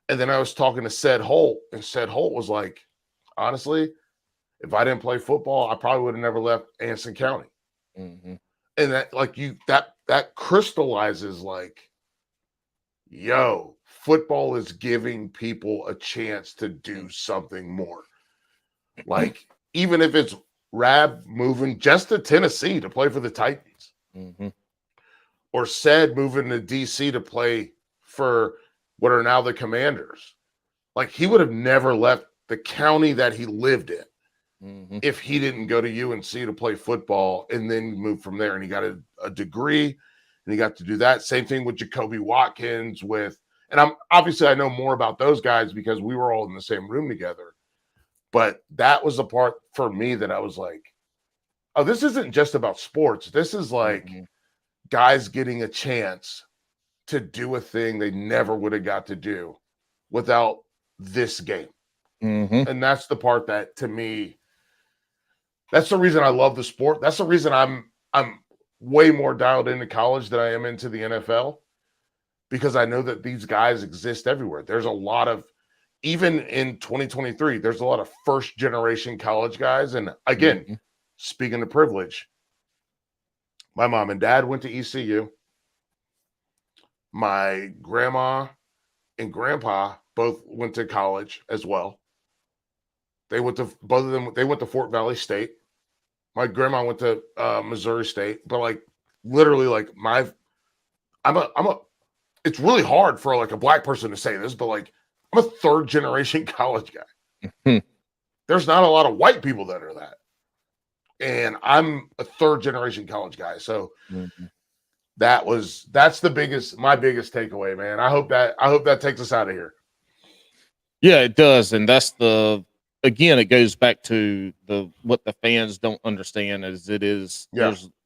B: And then I was talking to Said Holt, and Said Holt was like, honestly, if I didn't play football, I probably would have never left Anson County.
A: Mm-hmm.
B: And that, like, that crystallizes, like, yo, football is giving people a chance to do something more. Like, even if it's Rab moving just to Tennessee to play for the Titans,
A: mm-hmm.
B: or Said moving to DC to play for what are now the Commanders. Like, he would have never left the county that he lived in if he didn't go to UNC to play football and then move from there. And he got a degree and he got to do that. Same thing with Jacoby Watkins and I know more about those guys because we were all in the same room together. But that was the part for me that I was like, oh, this isn't just about sports. This is like guys getting a chance to do a thing they never would have got to do without this game. And that's the part that, to me, that's the reason I love the sport. That's the reason I'm way more dialed into college than I am into the NFL, because I know that these guys exist everywhere. There's a lot of, even in 2023, there's a lot of first generation college guys. And again, speaking of privilege, my mom and dad went to ECU. My grandma and grandpa both went to college as well. They went to Fort Valley State. My grandma went to Missouri State, but like literally, like it's really hard for like a black person to say this, but like I'm a third generation college guy. There's not a lot of white people that are that. And I'm a third generation college guy. So that's my biggest takeaway, man. I hope that takes us out of here.
A: Yeah, it does. And that's again, it goes back to what the fans don't understand there's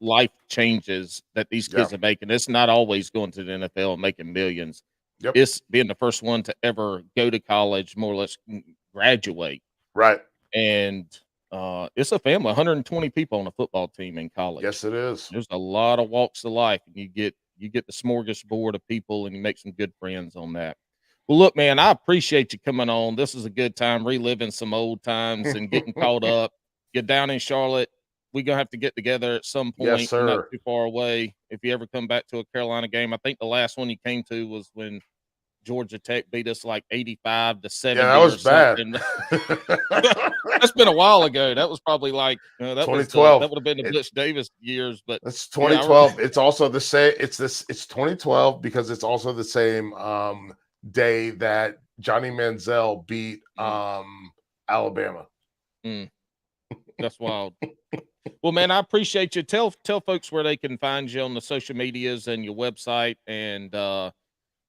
A: life changes that these kids are making. It's not always going to the NFL and making millions. It's being the first one to ever go to college, more or less graduate.
B: Right.
A: And it's a family, 120 people on a football team in college.
B: Yes, it is.
A: There's a lot of walks of life, and you get the smorgasbord of people, and you make some good friends on that. Well, look, man, I appreciate you coming on. This is a good time, reliving some old times and getting caught up. You're down in Charlotte. We're going to have to get together at some point.
B: Yes, sir.
A: Not too far away. If you ever come back to a Carolina game, I think the last one you came to was when Georgia Tech beat us like 85-70.
B: Yeah, that was bad.
A: That's been a while ago. That was probably like that
B: 2012.
A: That would have been the Butch Davis years, but
B: it's 2012. It's also the same. It's 2012 because it's also the same day that Johnny Manziel beat Alabama.
A: That's wild. Well, man, I appreciate you. Tell folks where they can find you on the social medias and your website and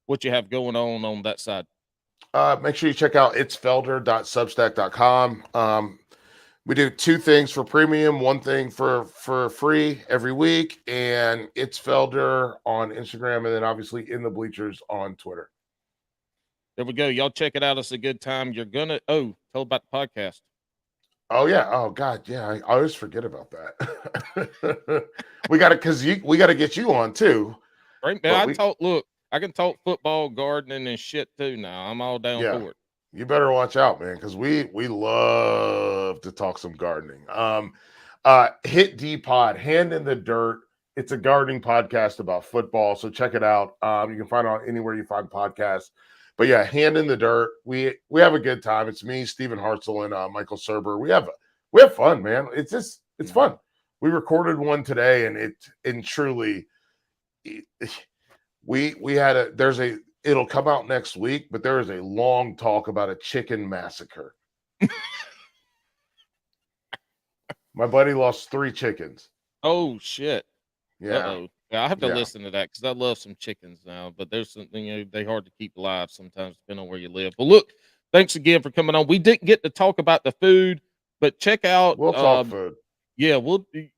A: what you have going on that side.
B: Make sure you check out itsfelder.substack.com. We do 2 things for premium, 1 thing for free every week, and It's Felder on Instagram, and then obviously In the Bleachers on Twitter.
A: There we go. Y'all check it out. It's a good time. You're gonna tell about the podcast.
B: Oh yeah. Oh God. Yeah. I always forget about that. we got to get you on too.
A: Right, man. I can talk football, gardening, and shit too now. I'm all down for it.
B: You better watch out, man, because we love to talk some gardening. Hit D Pod, Hand in the Dirt. It's a gardening podcast about football, so check it out. You can find it on anywhere you find podcasts. But yeah, Hand in the Dirt. We have a good time. It's me, Stephen Hartzell, and Michael Serber. We have fun, man. It's fun. We recorded one today, and truly, we had it'll come out next week, but there is a long talk about a chicken massacre. My buddy lost 3 chickens.
A: Oh shit!
B: Yeah.
A: Uh-oh. Yeah, I have to listen to that because I love some chickens now, but there's something, they're hard to keep alive sometimes, depending on where you live. But look, thanks again for coming on. We didn't get to talk about the food, but check out.
B: We'll talk food.
A: Yeah,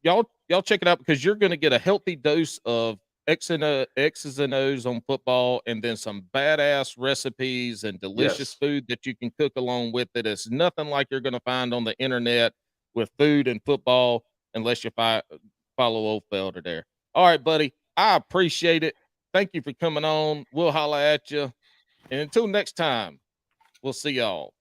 A: y'all check it out because you're going to get a healthy dose of X's and O's on football, and then some badass recipes and delicious
B: Yes.
A: food that you can cook along with it. It's nothing like you're going to find on the internet with food and football, unless you follow old Felder there. All right, buddy. I appreciate it. Thank you for coming on. We'll holla at you. And until next time, we'll see y'all.